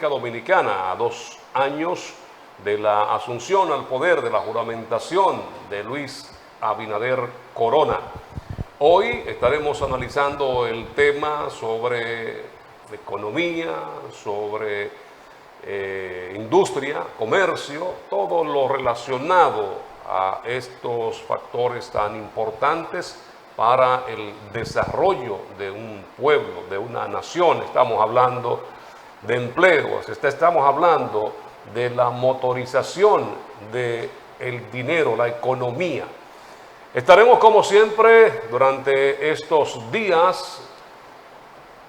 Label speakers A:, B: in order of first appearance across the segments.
A: República Dominicana, a 2 años de la asunción al poder, de la juramentación de Luis Abinader Corona. Hoy estaremos analizando el tema sobre economía, sobre industria, comercio, todo lo relacionado a estos factores tan importantes para el desarrollo de un pueblo, de una nación. Estamos hablando de empleos, estamos hablando de la motorización del dinero, la economía. Estaremos como siempre durante estos días,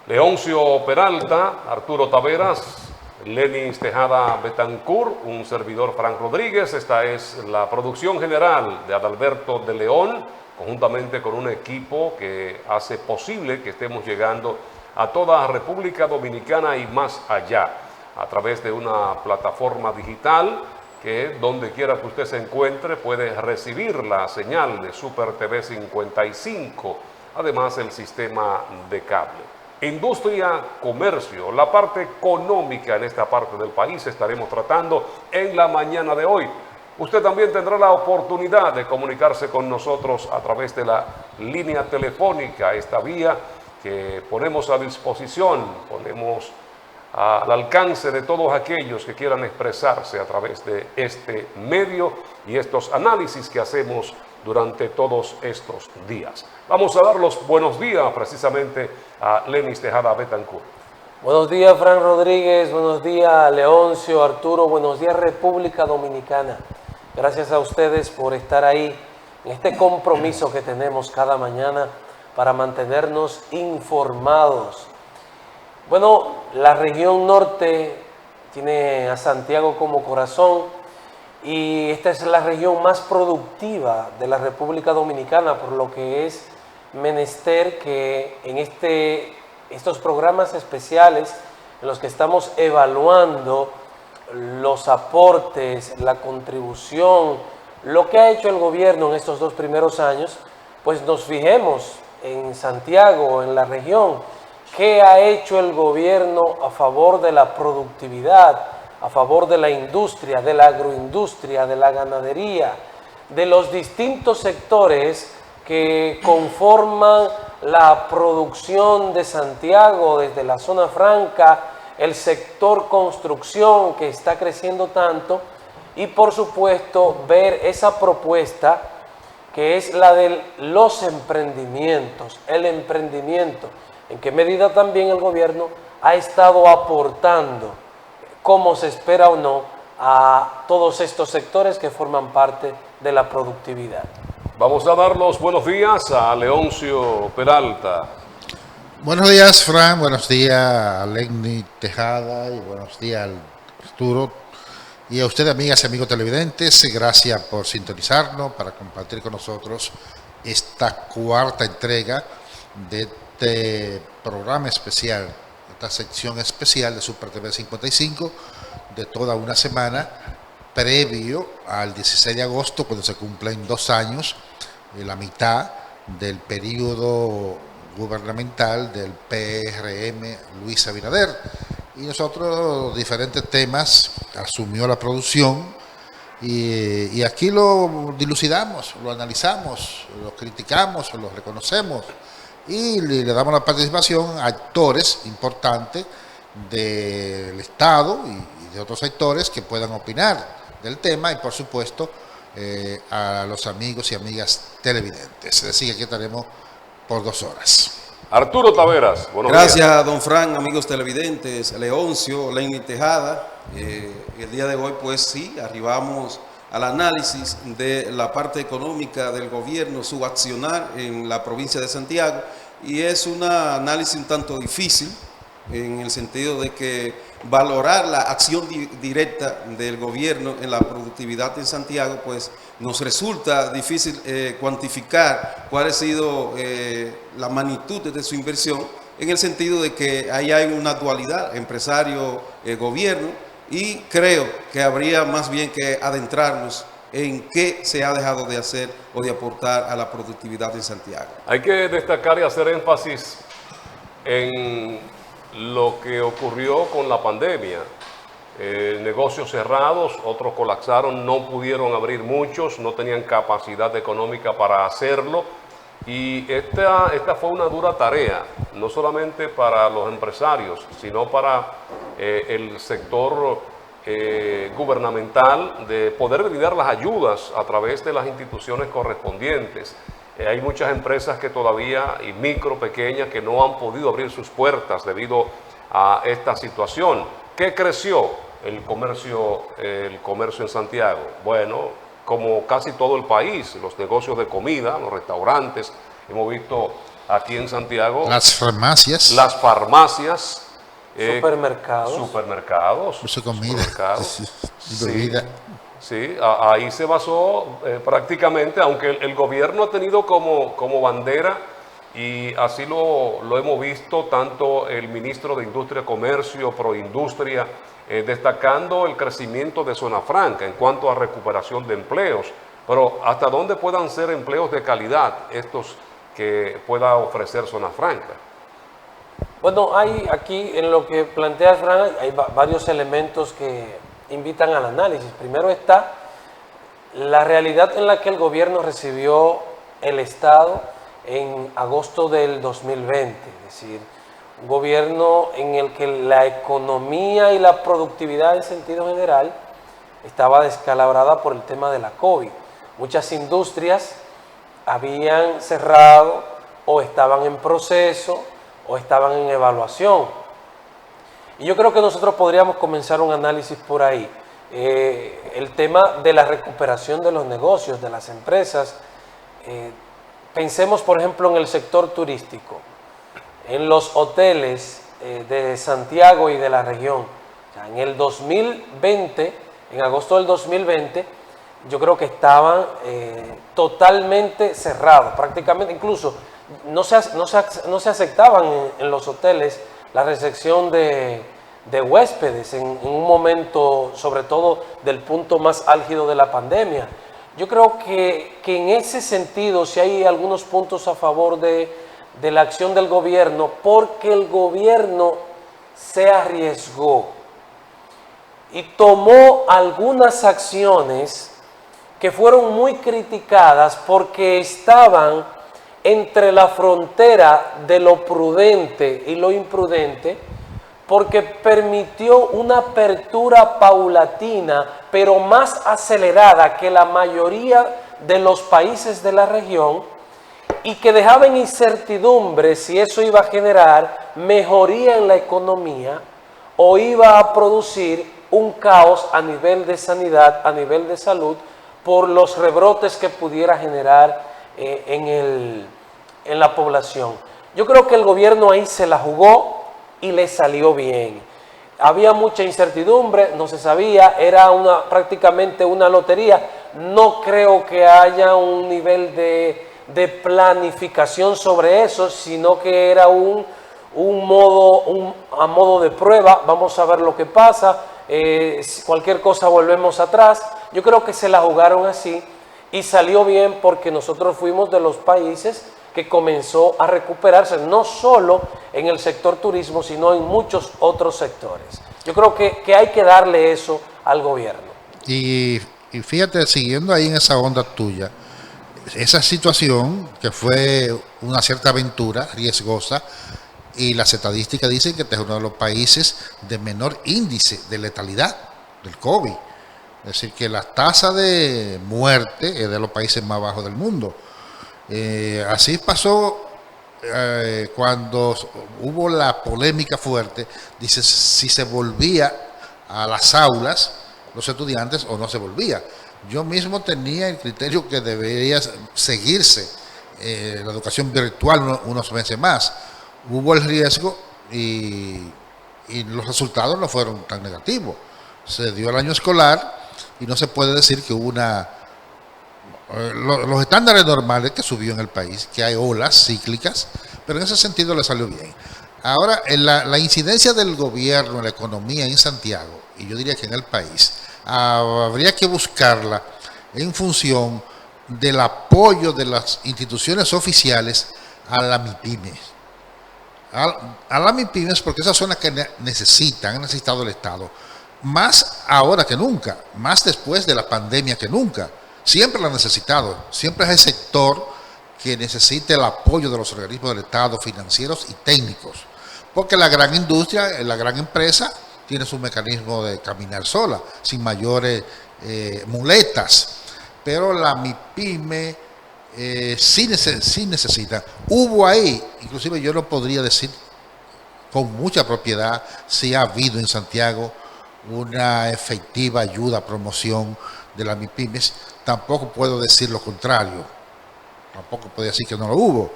A: Leoncio Peralta, Arturo Taveras, Lenis Tejada Betancourt, un servidor Frank Rodríguez. Esta es la producción general de Adalberto de León, conjuntamente con un equipo que hace posible que estemos llegando a toda la República Dominicana y más allá, a través de una plataforma digital que donde quiera que usted se encuentre puede recibir la señal de Super TV 55, además el sistema de cable. Industria, comercio, la parte económica en esta parte del país estaremos tratando en la mañana de hoy. Usted también tendrá la oportunidad de comunicarse con nosotros a través de la línea telefónica, esta vía que ponemos a disposición, ponemos al alcance de todos aquellos que quieran expresarse a través de este medio y estos análisis que hacemos durante todos estos días. Vamos a dar los buenos días precisamente a Lenis Tejada Betancourt.
B: Buenos días, Fran Rodríguez, buenos días, Leoncio, Arturo, buenos días, República Dominicana. Gracias a ustedes por estar ahí en este compromiso que tenemos cada mañana para mantenernos informados. Bueno, la región norte tiene a Santiago como corazón y esta es la región más productiva de la República Dominicana, por lo que es menester que en estos programas especiales en los que estamos evaluando los aportes, la contribución, lo que ha hecho el gobierno en estos 2 primeros años, pues nos fijemos en Santiago, en la región, qué ha hecho el gobierno a favor de la productividad, a favor de la industria, de la agroindustria, de la ganadería, de los distintos sectores que conforman la producción de Santiago, desde la zona franca, el sector construcción que está creciendo tanto y por supuesto ver esa propuesta que es la de los emprendimientos, el emprendimiento, en qué medida también el gobierno ha estado aportando, como se espera o no, a todos estos sectores que forman parte de la productividad.
A: Vamos a dar los buenos días a Leoncio Peralta.
C: Buenos días, Fran, buenos días a Lenis Tejada y buenos días a Arturo. Y a ustedes, amigas y amigos televidentes, gracias por sintonizarnos, para compartir con nosotros esta 4ª entrega de este programa especial, esta sección especial de Super TV 55 de toda una semana, previo al 16 de agosto, cuando se cumplen 2 años, la mitad del periodo gubernamental del PRM Luis Abinader. Y nosotros diferentes temas asumió la producción y aquí lo dilucidamos, lo analizamos, lo criticamos, lo reconocemos y le damos la participación a actores importantes del Estado y de otros sectores que puedan opinar del tema y por supuesto a los amigos y amigas televidentes. Es decir, aquí estaremos por 2 horas.
A: Arturo Taveras, buenos
D: días.
A: Gracias,
D: don Fran, amigos televidentes, Leoncio, Lenis Tejada. El día de hoy, pues sí, arribamos al análisis de la parte económica del gobierno, su accionar en la provincia de Santiago, y es un análisis un tanto difícil, en el sentido de que valorar la acción directa del gobierno en la productividad en Santiago, pues nos resulta difícil cuantificar cuál ha sido la magnitud de su inversión, en el sentido de que ahí hay una dualidad, empresario-gobierno, y creo que habría más bien que adentrarnos en qué se ha dejado de hacer o de aportar a la productividad en Santiago.
A: Hay que destacar y hacer énfasis en lo que ocurrió con la pandemia. negocios cerrados, otros colapsaron, no pudieron abrir muchos, no tenían capacidad económica para hacerlo. Y esta fue una dura tarea, no solamente para los empresarios, sino para el sector gubernamental, de poder brindar las ayudas a través de las instituciones correspondientes. Hay muchas empresas que todavía, y micro, pequeñas, que no han podido abrir sus puertas debido a esta situación. ¿Qué creció? El comercio en Santiago. Bueno, como casi todo el país, los negocios de comida, los restaurantes, hemos visto aquí en Santiago.
C: Las farmacias.
A: Las farmacias.
B: Supermercados.
C: Comida.
A: Supermercados.
C: Sí,
A: sí, ahí se basó prácticamente, aunque el gobierno ha tenido como bandera, y así lo hemos visto, tanto el ministro de Industria, Comercio, Proindustria, destacando el crecimiento de Zona Franca en cuanto a recuperación de empleos, pero hasta dónde puedan ser empleos de calidad estos que pueda ofrecer Zona Franca.
B: Bueno, hay aquí en lo que plantea Fran, hay varios elementos que invitan al análisis. Primero está la realidad en la que el gobierno recibió el Estado en agosto del 2020, es decir, un gobierno en el que la economía y la productividad en sentido general estaba descalabrada por el tema de la COVID. Muchas industrias habían cerrado o estaban en proceso o estaban en evaluación. Y yo creo que nosotros podríamos comenzar un análisis por ahí. El tema de la recuperación de los negocios, de las empresas. Pensemos, por ejemplo, en el sector turístico, en los hoteles de Santiago y de la región. O sea, en el 2020, en agosto del 2020, yo creo que estaban totalmente cerrados, prácticamente, incluso no se aceptaban en los hoteles la recepción de huéspedes en un momento, sobre todo del punto más álgido de la pandemia. Yo creo que en ese sentido sí hay algunos puntos a favor de la acción del gobierno, porque el gobierno se arriesgó y tomó algunas acciones que fueron muy criticadas porque estaban entre la frontera de lo prudente y lo imprudente, porque permitió una apertura paulatina, pero más acelerada que la mayoría de los países de la región, y que dejaba en incertidumbre si eso iba a generar mejoría en la economía o iba a producir un caos a nivel de sanidad, a nivel de salud, por los rebrotes que pudiera generar en la población. Yo creo que el gobierno ahí se la jugó y le salió bien. Había mucha incertidumbre, no se sabía, era prácticamente una lotería. No creo que haya un nivel de planificación sobre eso, sino que era a modo de prueba. Vamos a ver lo que pasa, cualquier cosa volvemos atrás. Yo creo que se la jugaron así y salió bien, porque nosotros fuimos de los países que comenzó a recuperarse, no solo en el sector turismo, sino en muchos otros sectores. Yo creo que hay que darle eso al gobierno.
C: Y fíjate, siguiendo ahí en esa onda tuya, esa situación que fue una cierta aventura riesgosa, y las estadísticas dicen que este es uno de los países de menor índice de letalidad del COVID. Es decir, que la tasa de muerte es de los países más bajos del mundo. Así pasó cuando hubo la polémica fuerte, dice si se volvía a las aulas los estudiantes o no se volvía. Yo mismo tenía el criterio que debería seguirse la educación virtual unos meses más. Hubo el riesgo y los resultados no fueron tan negativos. Se dio el año escolar y no se puede decir que hubo los estándares normales que subió en el país, que hay olas cíclicas, pero en ese sentido le salió bien. Ahora, la incidencia del gobierno en la economía en Santiago, y yo diría que en el país, habría que buscarla en función del apoyo de las instituciones oficiales a la MIPYMES. A la MIPYMES, porque esas son las que han necesitado el Estado más ahora que nunca, más después de la pandemia que nunca. Siempre lo ha necesitado, siempre es el sector que necesita el apoyo de los organismos del Estado, financieros y técnicos, porque la gran industria, la gran empresa, tiene su mecanismo de caminar sola, sin mayores muletas, pero la MIPYME sí necesita. Hubo ahí, inclusive yo lo podría decir con mucha propiedad, si ha habido en Santiago una efectiva ayuda, promoción de las MIPYMES. Tampoco puedo decir lo contrario, tampoco puedo decir que no lo hubo,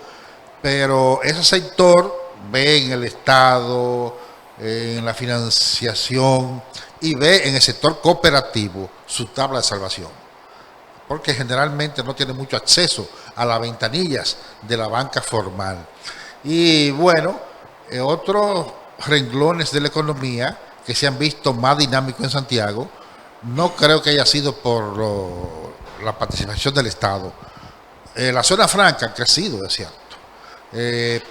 C: pero ese sector ve en el Estado, en la financiación, y ve en el sector cooperativo su tabla de salvación, porque generalmente no tiene mucho acceso a las ventanillas de la banca formal. Y bueno, otros renglones de la economía que se han visto más dinámicos en Santiago, no creo que haya sido por la participación del Estado. La zona franca ha crecido, es cierto,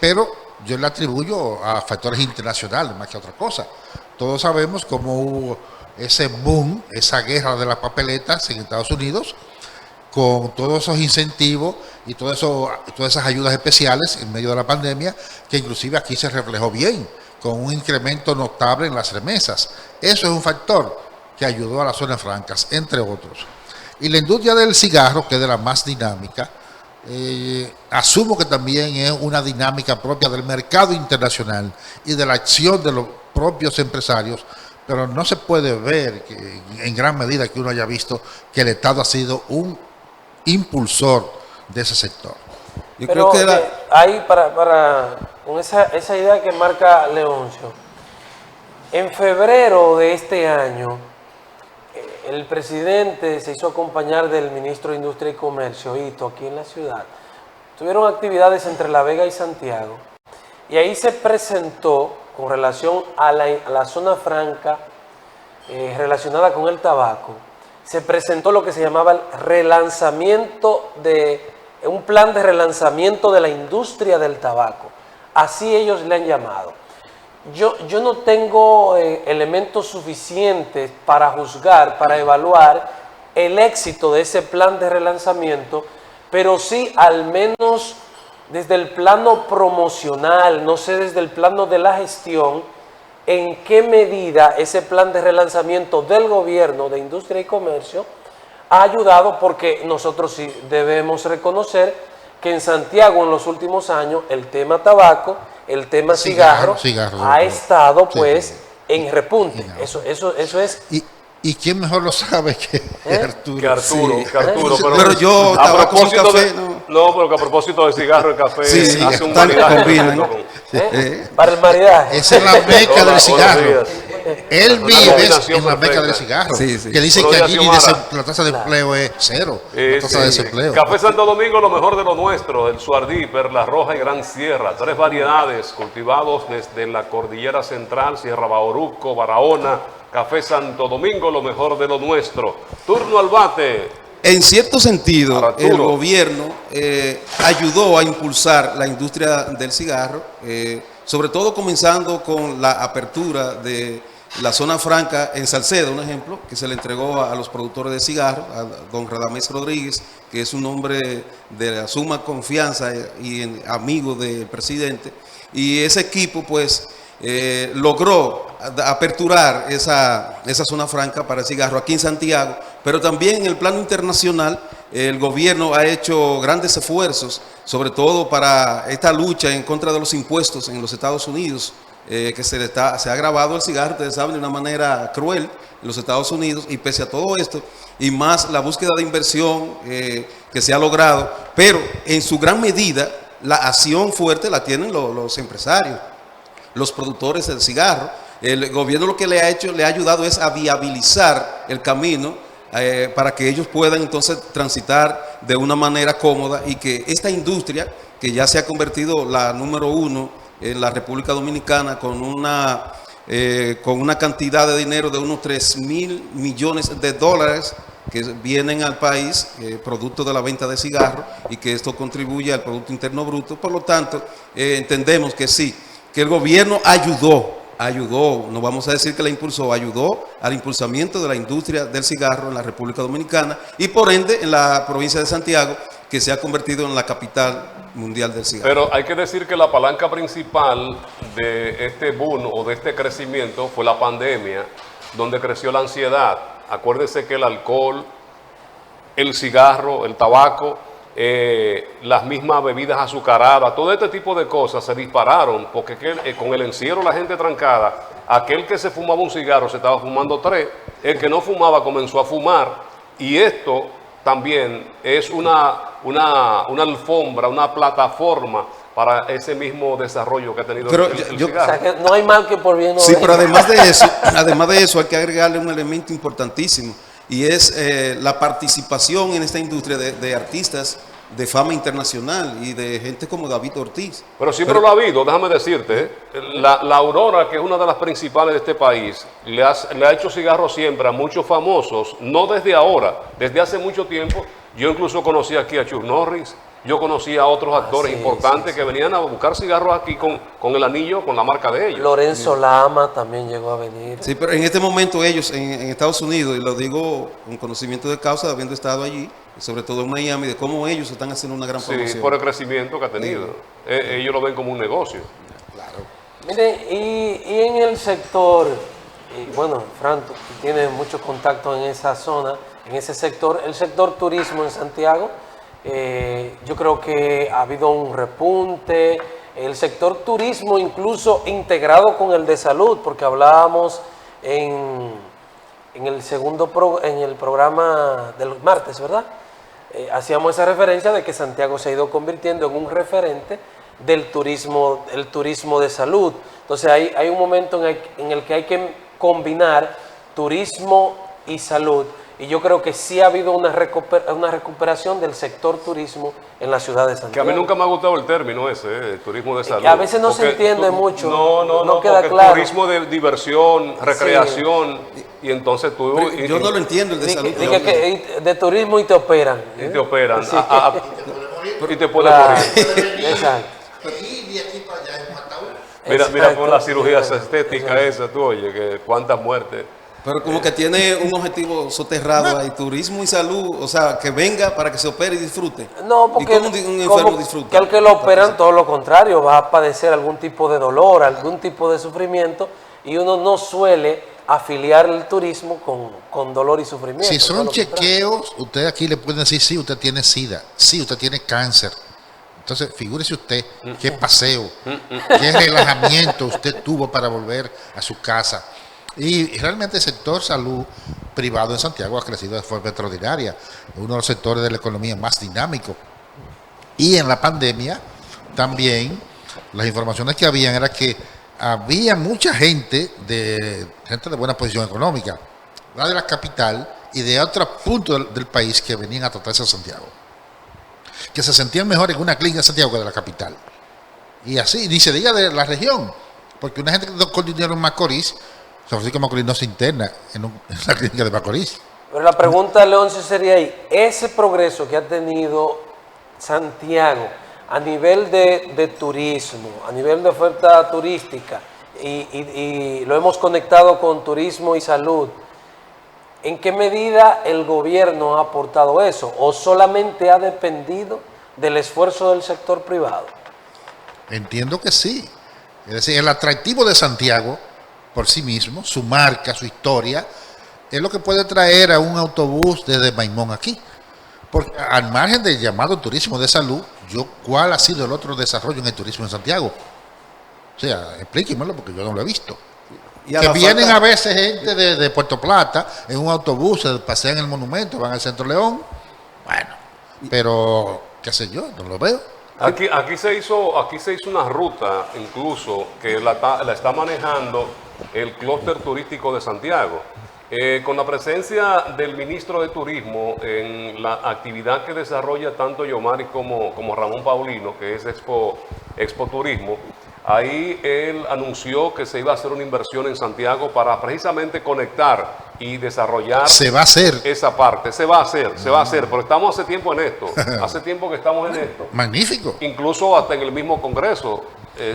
C: pero yo le atribuyo a factores internacionales más que a otra cosa. Todos sabemos cómo hubo ese boom, esa guerra de las papeletas en Estados Unidos, con todos esos incentivos y todas esas ayudas especiales en medio de la pandemia, que inclusive aquí se reflejó bien, con un incremento notable en las remesas. Eso es un factor que ayudó a las zonas francas, entre otros. Y la industria del cigarro, que es de la más dinámica, asumo que también es una dinámica propia del mercado internacional y de la acción de los propios empresarios, pero no se puede ver que, en gran medida, que uno haya visto que el Estado ha sido un impulsor de ese sector.
D: Yo
B: Pero
D: creo que
B: ahí, con esa idea que marca Leoncio, en febrero de este año, el presidente se hizo acompañar del ministro de Industria y Comercio, Hito, aquí en la ciudad. Tuvieron actividades entre La Vega y Santiago, y ahí se presentó, con relación a la zona franca relacionada con el tabaco, se presentó lo que se llamaba el relanzamiento un plan de relanzamiento de la industria del tabaco. Así ellos le han llamado. Yo no tengo elementos suficientes para juzgar, para evaluar el éxito de ese plan de relanzamiento, pero sí, al menos desde el plano promocional, no sé, desde el plano de la gestión, en qué medida ese plan de relanzamiento del gobierno de Industria y Comercio ha ayudado, porque nosotros sí debemos reconocer que en Santiago en los últimos años el tema tabaco, el tema cigarro ha estado pues en repunte. Eso es.
C: ¿Y quién mejor lo sabe que Arturo?
A: Que Arturo,
D: Sí.
A: que Arturo,
D: Pero yo,
A: a
D: tabaco con
A: propósito
D: café,
A: de,
D: no.
A: pero que a propósito de cigarro y café,
D: Sí,
A: hace un
D: tal que
A: maridaje
D: combinan.
A: perfecto
B: Para el maridaje.
C: Esa es la meca
A: Hola,
C: del cigarro.
A: buenos
C: Él
A: Una
C: vive
A: combinación
C: en la meca
A: perfecta.
C: del cigarro.
D: Sí, sí.
C: Que dice
A: Buenos
C: que
A: días,
C: allí
A: Xiomara.
C: la tasa de empleo es cero. La tasa
A: Sí.
C: de desempleo.
A: Café Santo Domingo, lo mejor de lo nuestro, el Suardí, Perla Roja y Gran Sierra. 3 variedades cultivados desde la Cordillera Central, Sierra Bauruco, Barahona. Café Santo Domingo, lo mejor de lo nuestro. Turno al bate.
D: en cierto sentido,
A: Arturo.
D: el gobierno ayudó a impulsar la industria del cigarro, sobre todo comenzando con la apertura de la zona franca en Salcedo, un ejemplo, que se le entregó a los productores de cigarros, a don Radamés Rodríguez, que es un hombre de la suma confianza y amigo del presidente, y ese equipo pues logró aperturar esa zona franca para el cigarro aquí en Santiago, pero también en el plano internacional el gobierno ha hecho grandes esfuerzos, sobre todo para esta lucha en contra de los impuestos en los Estados Unidos, que se ha agravado el cigarro, ustedes saben, de una manera cruel en los Estados Unidos, y pese a todo esto, y más la búsqueda de inversión que se ha logrado, pero en su gran medida la acción fuerte la tienen los empresarios, los productores del cigarro. El gobierno lo que le ha ayudado es a viabilizar el camino para que ellos puedan entonces transitar de una manera cómoda, y que esta industria, que ya se ha convertido la número 1 en la República Dominicana, con una cantidad de dinero de unos 3.000 millones de dólares que vienen al país, producto de la venta de cigarros, y que esto contribuye al Producto Interno Bruto. Por lo tanto, entendemos que sí, que el gobierno ayudó ayudó, no vamos a decir que la impulsó, ayudó al impulsamiento de la industria del cigarro en la República Dominicana y por ende en la provincia de Santiago, que se ha convertido en la capital mundial del cigarro.
A: Pero hay que decir que la palanca principal de este boom o de este crecimiento fue la pandemia, donde creció la ansiedad. Acuérdense que el alcohol, el cigarro, el tabaco, las mismas bebidas azucaradas, todo este tipo de cosas se dispararon porque con el encierro, la gente trancada, aquel que se fumaba un cigarro se estaba fumando 3, el que no fumaba comenzó a fumar, y esto también es una alfombra, una plataforma para ese mismo desarrollo que ha tenido
D: Pero
A: el
B: O
A: cigarro.
B: sea, que no hay mal que por bien no
D: Sí,
B: venga.
D: pero además de eso hay que agregarle un elemento importantísimo y es la participación en esta industria de artistas de fama internacional y de gente como David Ortiz.
A: Pero siempre lo ha habido, déjame decirte, la Aurora, que es una de las principales de este país, le ha hecho cigarros siempre a muchos famosos, no desde ahora, desde hace mucho tiempo. Yo incluso conocí aquí a Chuck Norris, yo conocí a otros actores
B: sí,
A: importantes que venían a buscar cigarros aquí con el anillo, con la marca de ellos.
B: Lorenzo Lama también llegó a venir.
D: Sí, pero en este momento ellos en Estados Unidos, y lo digo con conocimiento de causa, habiendo estado allí, sobre todo en Miami, de cómo ellos están haciendo una gran
A: Sí,
D: promoción.
A: por el crecimiento que ha tenido. Ellos lo ven como un negocio.
B: Miren, y en el sector, y bueno, Fran, tú tienes mucho contacto en esa zona, en ese sector, el sector turismo en Santiago, yo creo que ha habido un repunte, el sector turismo incluso integrado con el de salud, porque hablábamos en el programa del martes, ¿verdad? Hacíamos esa referencia de que Santiago se ha ido convirtiendo en un referente del turismo, el turismo de salud. Entonces hay un momento en el que hay que combinar turismo y salud. Y yo creo que sí ha habido una recuperación del sector turismo en la ciudad de
A: Que a
B: Santiago.
A: mí nunca me ha gustado el término ese, turismo de salud.
B: que a veces no se
A: Porque
B: entiende mucho,
A: No
B: no queda
A: porque
B: claro.
A: turismo de diversión, recreación, y entonces tú...
D: Pero yo no lo entiendo, el de salud.
B: Dice que de turismo y te operan.
A: Y te operan.
B: Sí.
A: Y te puedes
B: Claro,
A: morir.
B: exacto.
C: Y de aquí para allá es un ataúd.
A: Mira
B: Exacto.
A: con la cirugía estética esa, tú oye, que cuántas muertes.
D: Pero como que tiene un objetivo soterrado ahí, turismo y salud, o sea, que venga para que se opere y disfrute.
B: No, porque
D: ¿Y cómo un enfermo
B: como
D: disfruta?
B: que al que lo operan todo lo contrario, va a padecer algún tipo de dolor, algún tipo de sufrimiento, y uno no suele afiliar el turismo con dolor y sufrimiento.
C: Si
B: todo
C: son
B: lo contrario.
C: chequeos, usted aquí le pueden decir, sí, usted tiene SIDA, sí, usted tiene cáncer. Entonces, figúrese usted qué paseo, qué relajamiento usted tuvo para volver a su casa. Y realmente el sector salud privado en Santiago ha crecido de forma extraordinaria, uno de los sectores de la economía más dinámicos. Y en la pandemia también las informaciones que habían era que había mucha gente de buena posición económica, la de la capital y de otros puntos del país que venían a tratarse a Santiago, que se sentían mejor en una clínica de Santiago que de la capital. Y así, ni se diga de la región, porque una gente con dinero en Macorís, San Francisco de Macorís no se interna en la clínica de Macorís.
B: Pero la pregunta, Leoncio, sería ahí, ese progreso que ha tenido Santiago a nivel de turismo, a nivel de oferta turística, y lo hemos conectado con turismo y salud, ¿en qué medida el gobierno ha aportado eso? ¿O solamente ha dependido del esfuerzo del sector privado?
C: Entiendo que sí. Es decir, el atractivo de Santiago por sí mismo, su marca, su historia, es lo que puede traer a un autobús desde Maimón aquí. Porque al margen del llamado turismo de salud, ¿cuál ha sido el otro desarrollo en el turismo en Santiago? O sea, explíquemelo porque yo no lo he visto.
D: Y a
C: Que
D: la
C: vienen
D: falta-
C: a veces gente de Puerto Plata en un autobús, se pasean el monumento, van al Centro León. Bueno, pero qué sé yo, no lo veo.
A: Aquí se hizo una ruta incluso que la está manejando el clúster turístico de Santiago. Con la presencia del ministro de Turismo en la actividad que desarrolla tanto Yomari como Ramón Paulino, que es Expo Turismo, ahí él anunció que se iba a hacer una inversión en Santiago para precisamente conectar y desarrollar
C: Se va a hacer.
A: esa parte. Se va a hacer, pero estamos hace tiempo en esto, hace tiempo que estamos en esto.
C: Magnífico.
A: Incluso hasta en el mismo Congreso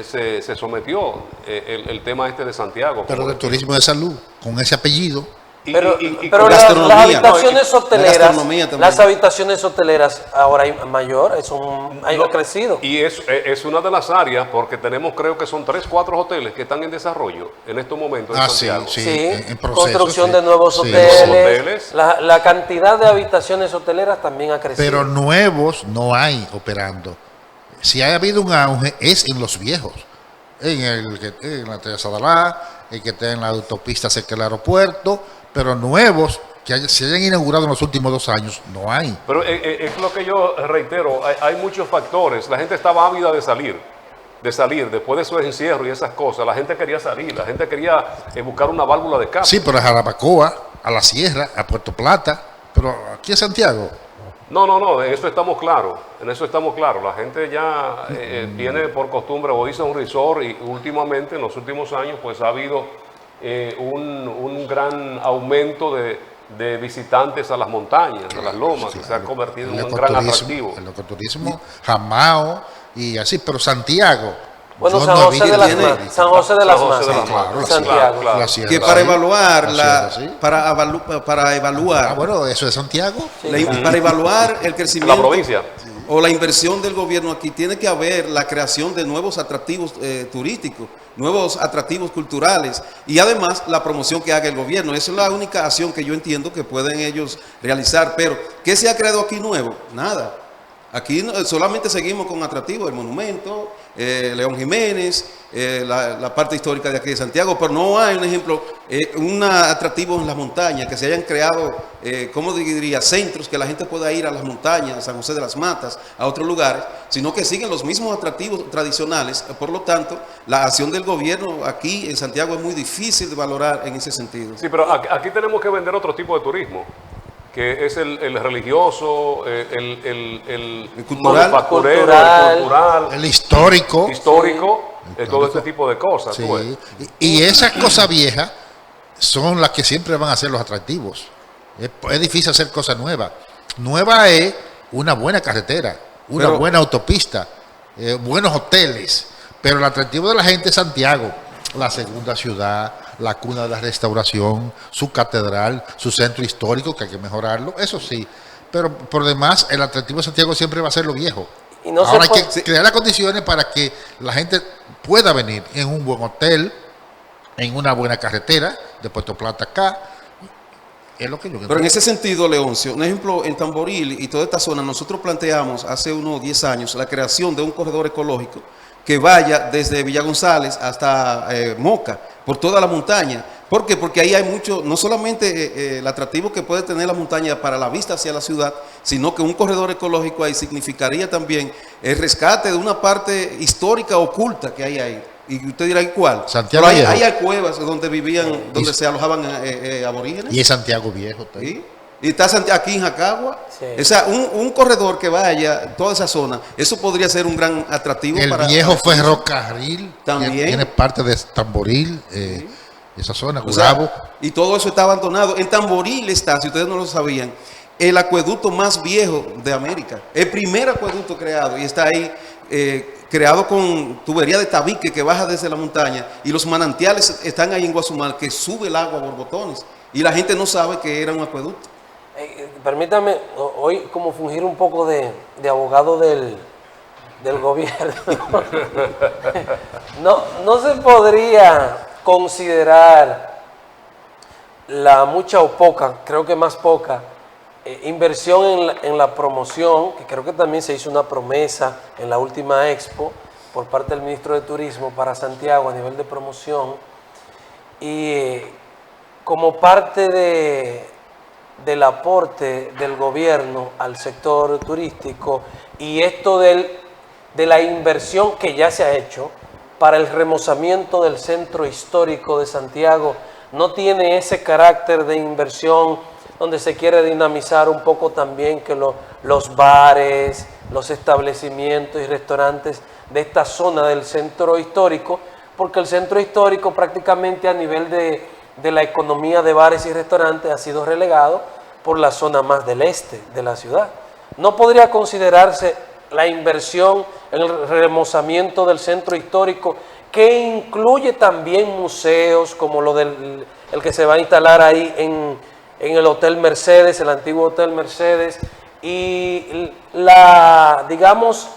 A: se sometió el tema este de Santiago.
C: Pero del turismo de salud, con ese apellido.
B: Pero
D: con
B: las
D: gastronomía.
B: habitaciones
D: La
B: hoteleras,
D: gastronomía también.
B: las habitaciones hoteleras ahora hay mayor, ha crecido.
A: Y es una de las áreas, porque tenemos, creo que son 3, 4 hoteles que están en desarrollo en estos momentos en Santiago.
C: Sí,
B: Sí,
C: en proceso,
B: construcción
C: sí.
B: de nuevos
C: Sí.
B: hoteles.
A: Hoteles.
B: La cantidad de habitaciones hoteleras también ha crecido.
C: Pero nuevos no hay operando. Si ha habido un auge, es en los viejos. En la Teresa de Alá, el que está en la autopista cerca del aeropuerto, pero nuevos que se hayan inaugurado en los últimos 2 años, no hay.
A: Pero es lo que yo reitero, hay muchos factores. La gente estaba ávida de salir después de esos encierros y esas cosas. La gente quería salir, la gente quería buscar una válvula de escape.
C: Sí, pero a Jarabacoa, a la Sierra, a Puerto Plata, pero aquí en Santiago.
A: No, en eso estamos claros, La gente ya tiene por costumbre o irse a un resort, y últimamente, en los últimos años, pues ha habido un gran aumento de visitantes a las montañas, a las lomas, que se ha convertido en un gran atractivo.
C: El ecoturismo, Jamao y así, pero Santiago.
B: Bueno,
C: yo
B: San
C: no
B: José
C: vi
B: de las
C: que-
B: Matas, San José de las
A: San José de
B: Matas,
A: las Matas,
C: la
B: Santiago.
A: claro.
C: La Sierra,
D: Que para
C: sí.
D: evaluar
C: La Sierra, sí.
D: para evaluar
C: Ah, bueno, eso es Santiago.
D: para evaluar el crecimiento
A: La provincia.
D: o la inversión del gobierno aquí, tiene que haber la creación de nuevos atractivos turísticos, nuevos atractivos culturales y además la promoción que haga el gobierno. Esa es la única acción que yo entiendo que pueden ellos realizar. Pero, ¿qué se ha creado aquí nuevo? Nada. Aquí solamente seguimos con atractivos, el monumento, León Jiménez, la parte histórica de aquí de Santiago, pero no hay, un ejemplo, un atractivo en las montañas, que se hayan creado, ¿cómo diría?, centros que la gente pueda ir a las montañas, a San José de las Matas, a otros lugares, sino que siguen los mismos atractivos tradicionales. Por lo tanto, la acción del gobierno aquí en Santiago es muy difícil de valorar en ese sentido.
A: Sí, pero aquí tenemos que vender otro tipo de turismo, que es el religioso, el
D: cultural.
A: manufacturero,
B: Cultural.
A: el cultural,
C: El histórico.
A: histórico, todo este tipo de cosas.
C: Sí.
A: tú ves.
C: Y esas cosas viejas son las que siempre van a ser los atractivos. Es difícil hacer cosas nuevas. Nueva es una buena carretera, una
D: Pero-
C: buena autopista, buenos hoteles. Pero el atractivo de la gente es Santiago, la segunda ciudad, la cuna de la restauración, su catedral, su centro histórico, que hay que mejorarlo, eso sí. Pero por demás, el atractivo de Santiago siempre va a ser lo viejo.
B: Y no se
C: Ahora hay
B: puede-
C: que crear las condiciones para que la gente pueda venir en un buen hotel, en una buena carretera, de Puerto Plata acá. Es lo que yo
D: Pero en ese sentido, Leoncio, un ejemplo, en Tamboril y toda esta zona, nosotros planteamos hace unos 10 años la creación de un corredor ecológico que vaya desde Villa González hasta Moca, por toda la montaña. ¿Por qué? Porque ahí hay mucho, no solamente el atractivo que puede tener la montaña para la vista hacia la ciudad, sino que un corredor ecológico ahí significaría también el rescate de una parte histórica oculta que hay ahí. Y usted dirá, ¿y cuál?
C: Santiago
D: Pero
C: Viejo.
D: ahí hay cuevas donde vivían, donde se alojaban aborígenes.
C: Y es Santiago Viejo.
D: ¿Sí? Y está aquí en Jacagua.
B: Sí.
D: O sea, un corredor que vaya toda esa zona, eso podría ser un gran atractivo.
C: El
D: para
C: viejo
D: para-
C: ferrocarril
D: También.
C: tiene parte de Tamboril, esa zona,
D: O sea,
C: Gurabo.
D: y todo eso está abandonado. En Tamboril está, si ustedes no lo sabían, el acueducto más viejo de América. El primer acueducto creado y está ahí creado con tubería de tabique que baja desde la montaña y los manantiales están ahí en Guazumal que sube el agua a borbotones y la gente no sabe que era un acueducto.
B: Permítame hoy como fungir un poco de abogado del gobierno. No se podría considerar la mucha o poca, creo que más poca, inversión en la promoción, que creo que también se hizo una promesa en la última expo por parte del ministro de Turismo para Santiago a nivel de promoción, y como parte del aporte del gobierno al sector turístico y esto de la inversión que ya se ha hecho para el remozamiento del centro histórico de Santiago, no tiene ese carácter de inversión donde se quiere dinamizar un poco también que los bares, los establecimientos y restaurantes de esta zona del centro histórico, porque el centro histórico prácticamente a nivel de la economía de bares y restaurantes ha sido relegado por la zona más del este de la ciudad. No podría considerarse la inversión en el remozamiento del centro histórico, que incluye también museos como el que se va a instalar ahí en el Hotel Mercedes, el antiguo Hotel Mercedes, y la, digamos,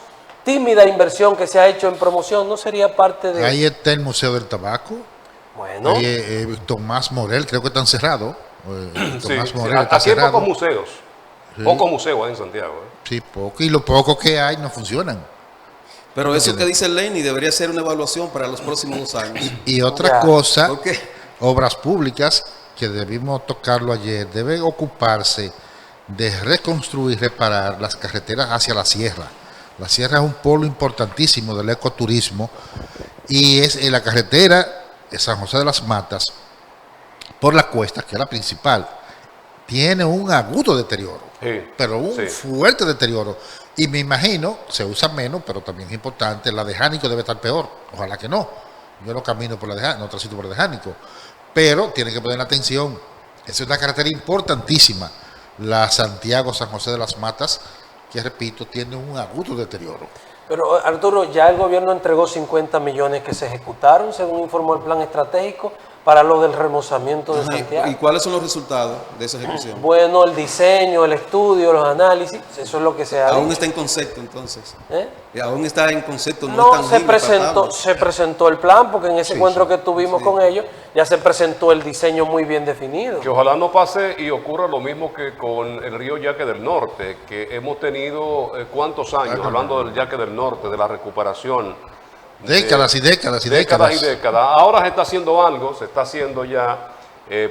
B: tímida inversión que se ha hecho en promoción, ¿no sería parte de...?
C: Ahí está el Museo del Tabaco.
B: Bueno.
C: Ahí, Tomás Morel, creo que están cerrados. Tomás
A: Sí,
C: Morel está
A: aquí hay
C: cerrado.
A: pocos museos. Pocos museos en Santiago.
C: Sí, poco. Y lo poco que hay no funcionan.
D: Pero eso que dice Lenny debería ser una evaluación para los próximos 2 años.
C: Y otra
B: Ya.
C: cosa,
D: ¿Por qué?
C: obras públicas, que debimos tocarlo ayer, deben ocuparse de reconstruir, reparar las carreteras hacia la sierra. La sierra es un polo importantísimo del ecoturismo y es en la carretera de San José de las Matas, por la cuesta, que es la principal, tiene un agudo deterioro,
A: Sí,
C: pero un
A: sí.
C: fuerte deterioro. Y me imagino, se usa menos, pero también es importante, la de Jánico debe estar peor. Ojalá que no. Yo no camino por la de Jánico, no transito por la de Jánico. Pero tiene que poner atención. Es una carretera importantísima, la Santiago-San José de las Matas, que repito, tiene un agudo deterioro.
B: Pero Arturo, ya el gobierno entregó 50 millones que se ejecutaron, según informó el plan estratégico, para lo del remozamiento de
D: Ajá,
B: Santiago.
D: ¿y cuáles son los resultados de esa ejecución?
B: Bueno, el diseño, el estudio, los análisis, eso es lo que se ha
D: Aún
B: dicho.
D: está en concepto entonces.
B: ¿Eh?
D: Y aún está en concepto, no,
B: No,
D: es
B: se
D: tangible,
B: presentó,
D: palpable.
B: se presentó el plan, porque en ese encuentro que tuvimos con ellos, ya se presentó el diseño muy bien definido.
A: Que ojalá no pase y ocurra lo mismo que con el río Yaque del Norte, que hemos tenido ¿cuántos años? Hablando del Yaque del Norte, de la recuperación.
C: Décadas y décadas y
A: Décadas
C: décadas.
A: y décadas. Ahora se está haciendo algo, se está haciendo ya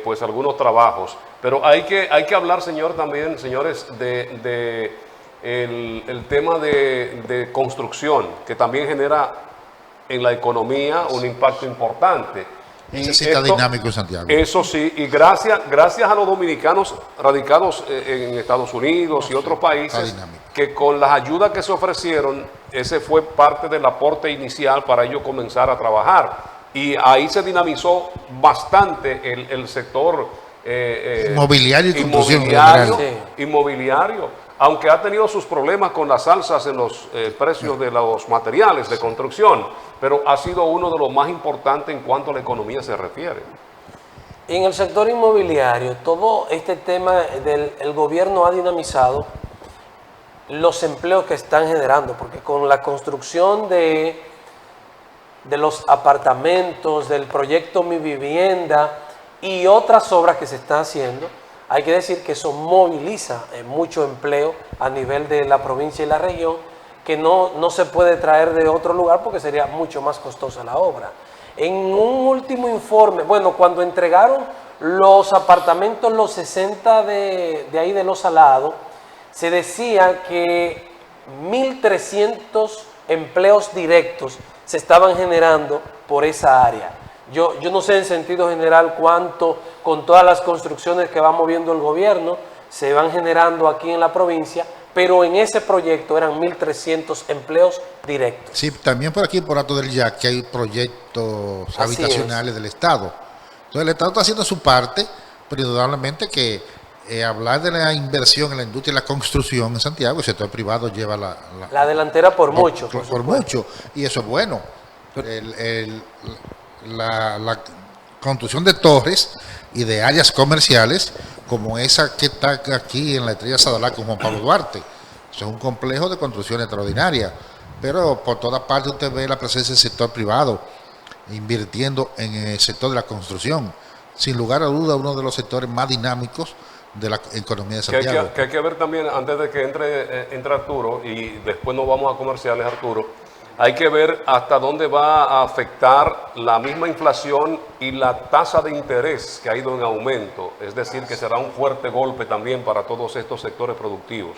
A: pues algunos trabajos. Pero hay que hablar, señores, de el tema de construcción, que también genera en la economía un impacto importante. Y
C: Necesita dinámico en Santiago.
A: Eso sí, y gracias a los dominicanos radicados en Estados Unidos y otros países,
C: dinámico.
A: que con las ayudas que se ofrecieron, ese fue parte del aporte inicial para ellos comenzar a trabajar. Y ahí se dinamizó bastante el sector
C: Inmobiliario y construcción en general.
A: inmobiliario, aunque ha tenido sus problemas con las alzas en los precios de los materiales de construcción, pero ha sido uno de los más importantes en cuanto a la economía se refiere.
B: En el sector inmobiliario, todo este tema el gobierno ha dinamizado los empleos que están generando, porque con la construcción de los apartamentos, del proyecto Mi Vivienda y otras obras que se están haciendo, hay que decir que eso moviliza mucho empleo a nivel de la provincia y la región, que no se puede traer de otro lugar porque sería mucho más costosa la obra. En un último informe, bueno, cuando entregaron los apartamentos, los 60 de ahí de Los Salados, se decía que 1.300 empleos directos se estaban generando por esa área. Yo no sé en sentido general cuánto, con todas las construcciones que va moviendo el gobierno, se van generando aquí en la provincia, pero en ese proyecto eran 1.300 empleos directos.
C: Sí, también por aquí, por Alto del Yaque, hay proyectos
B: Así
C: habitacionales del Estado. Entonces el Estado está haciendo su parte, pero indudablemente que hablar de la inversión en la industria y la construcción en Santiago, el sector privado lleva
B: La delantera por mucho.
C: por
B: supuesto.
C: mucho, y eso es bueno. La construcción de torres y de áreas comerciales, como esa que está aquí en la Estrella Sadalá con Juan Pablo Duarte. Eso es un complejo de construcción extraordinaria, pero por todas partes usted ve la presencia del sector privado invirtiendo en el sector de la construcción. Sin lugar a duda, uno de los sectores más dinámicos de la economía de Santiago.
A: Que hay que ver también, antes de que entre Arturo, y después nos vamos a comerciales, Arturo, hay que ver hasta dónde va a afectar la misma inflación y la tasa de interés que ha ido en aumento. Es decir, que será un fuerte golpe también para todos estos sectores productivos.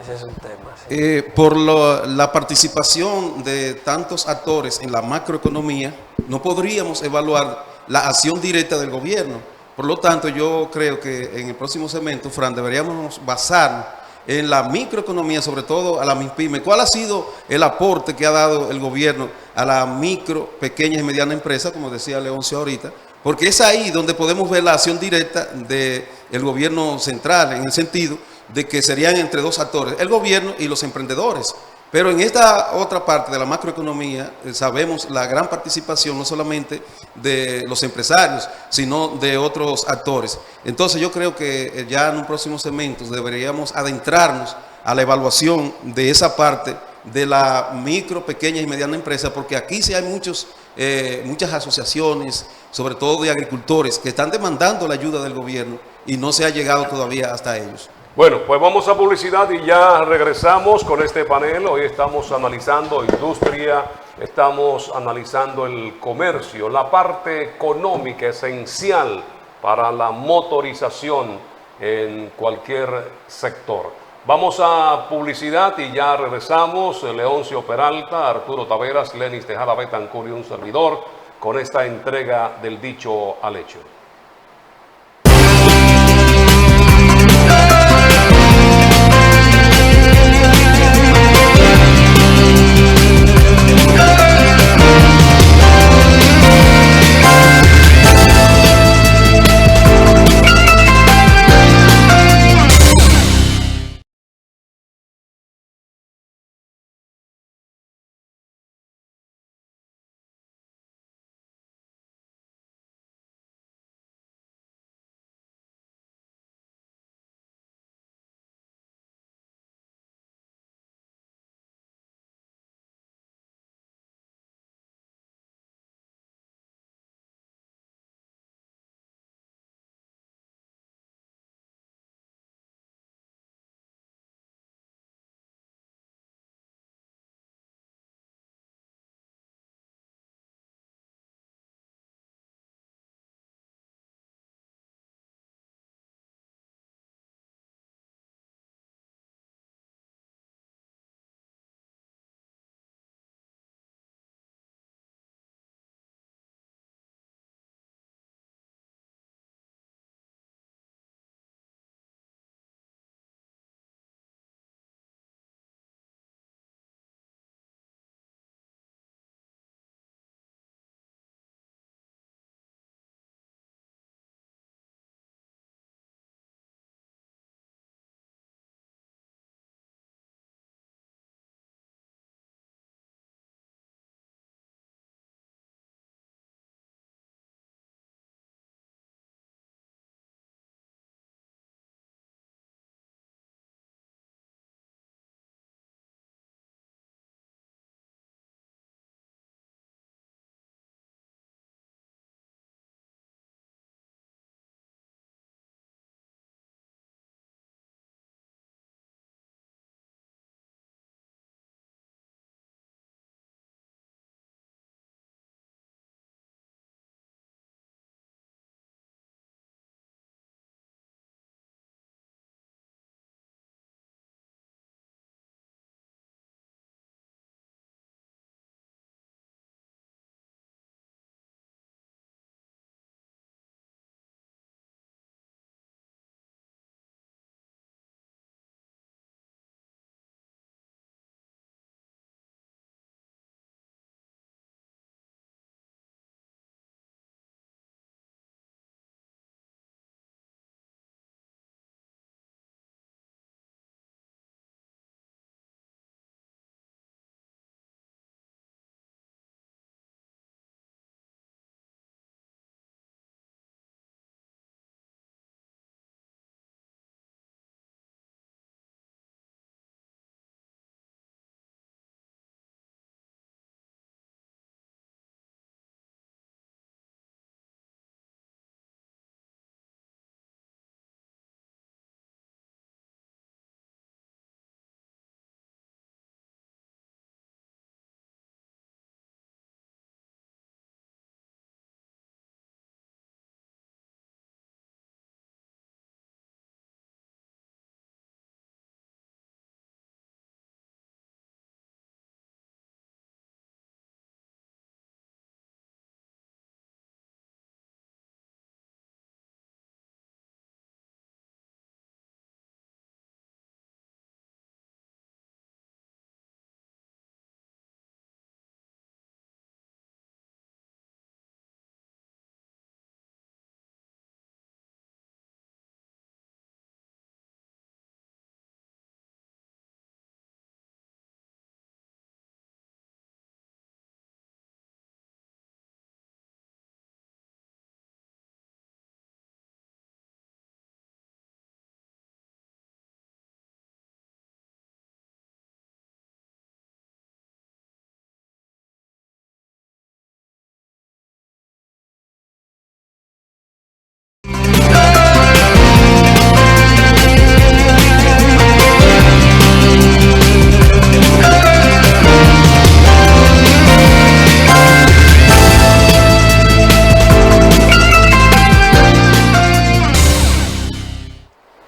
B: Ese es un tema. Sí.
D: Por la participación de tantos actores en la macroeconomía, no podríamos evaluar la acción directa del gobierno. Por lo tanto, yo creo que en el próximo segmento, Fran, deberíamos basarnos en la microeconomía, sobre todo a la MIPYME. ¿Cuál ha sido el aporte que ha dado el gobierno a la micro, pequeñas y medianas empresas, como decía Leoncio ahorita? Porque es ahí donde podemos ver la acción directa del gobierno central, en el sentido de que serían entre dos actores, el gobierno y los emprendedores. Pero en esta otra parte de la macroeconomía sabemos la gran participación no solamente de los empresarios, sino de otros actores. Entonces yo creo que ya en un próximo segmento deberíamos adentrarnos a la evaluación de esa parte de la micro, pequeña y mediana empresa, porque aquí sí hay muchas asociaciones, sobre todo de agricultores, que están demandando la ayuda del gobierno y no se ha llegado todavía hasta ellos.
A: Bueno, pues vamos a publicidad y ya regresamos con este panel. Hoy estamos analizando industria, estamos analizando el comercio, la parte económica esencial para la motorización en cualquier sector. Vamos a publicidad y ya regresamos. Leoncio Peralta, Arturo Taveras, Lenis Tejada Betancur y un servidor con esta entrega del dicho al hecho.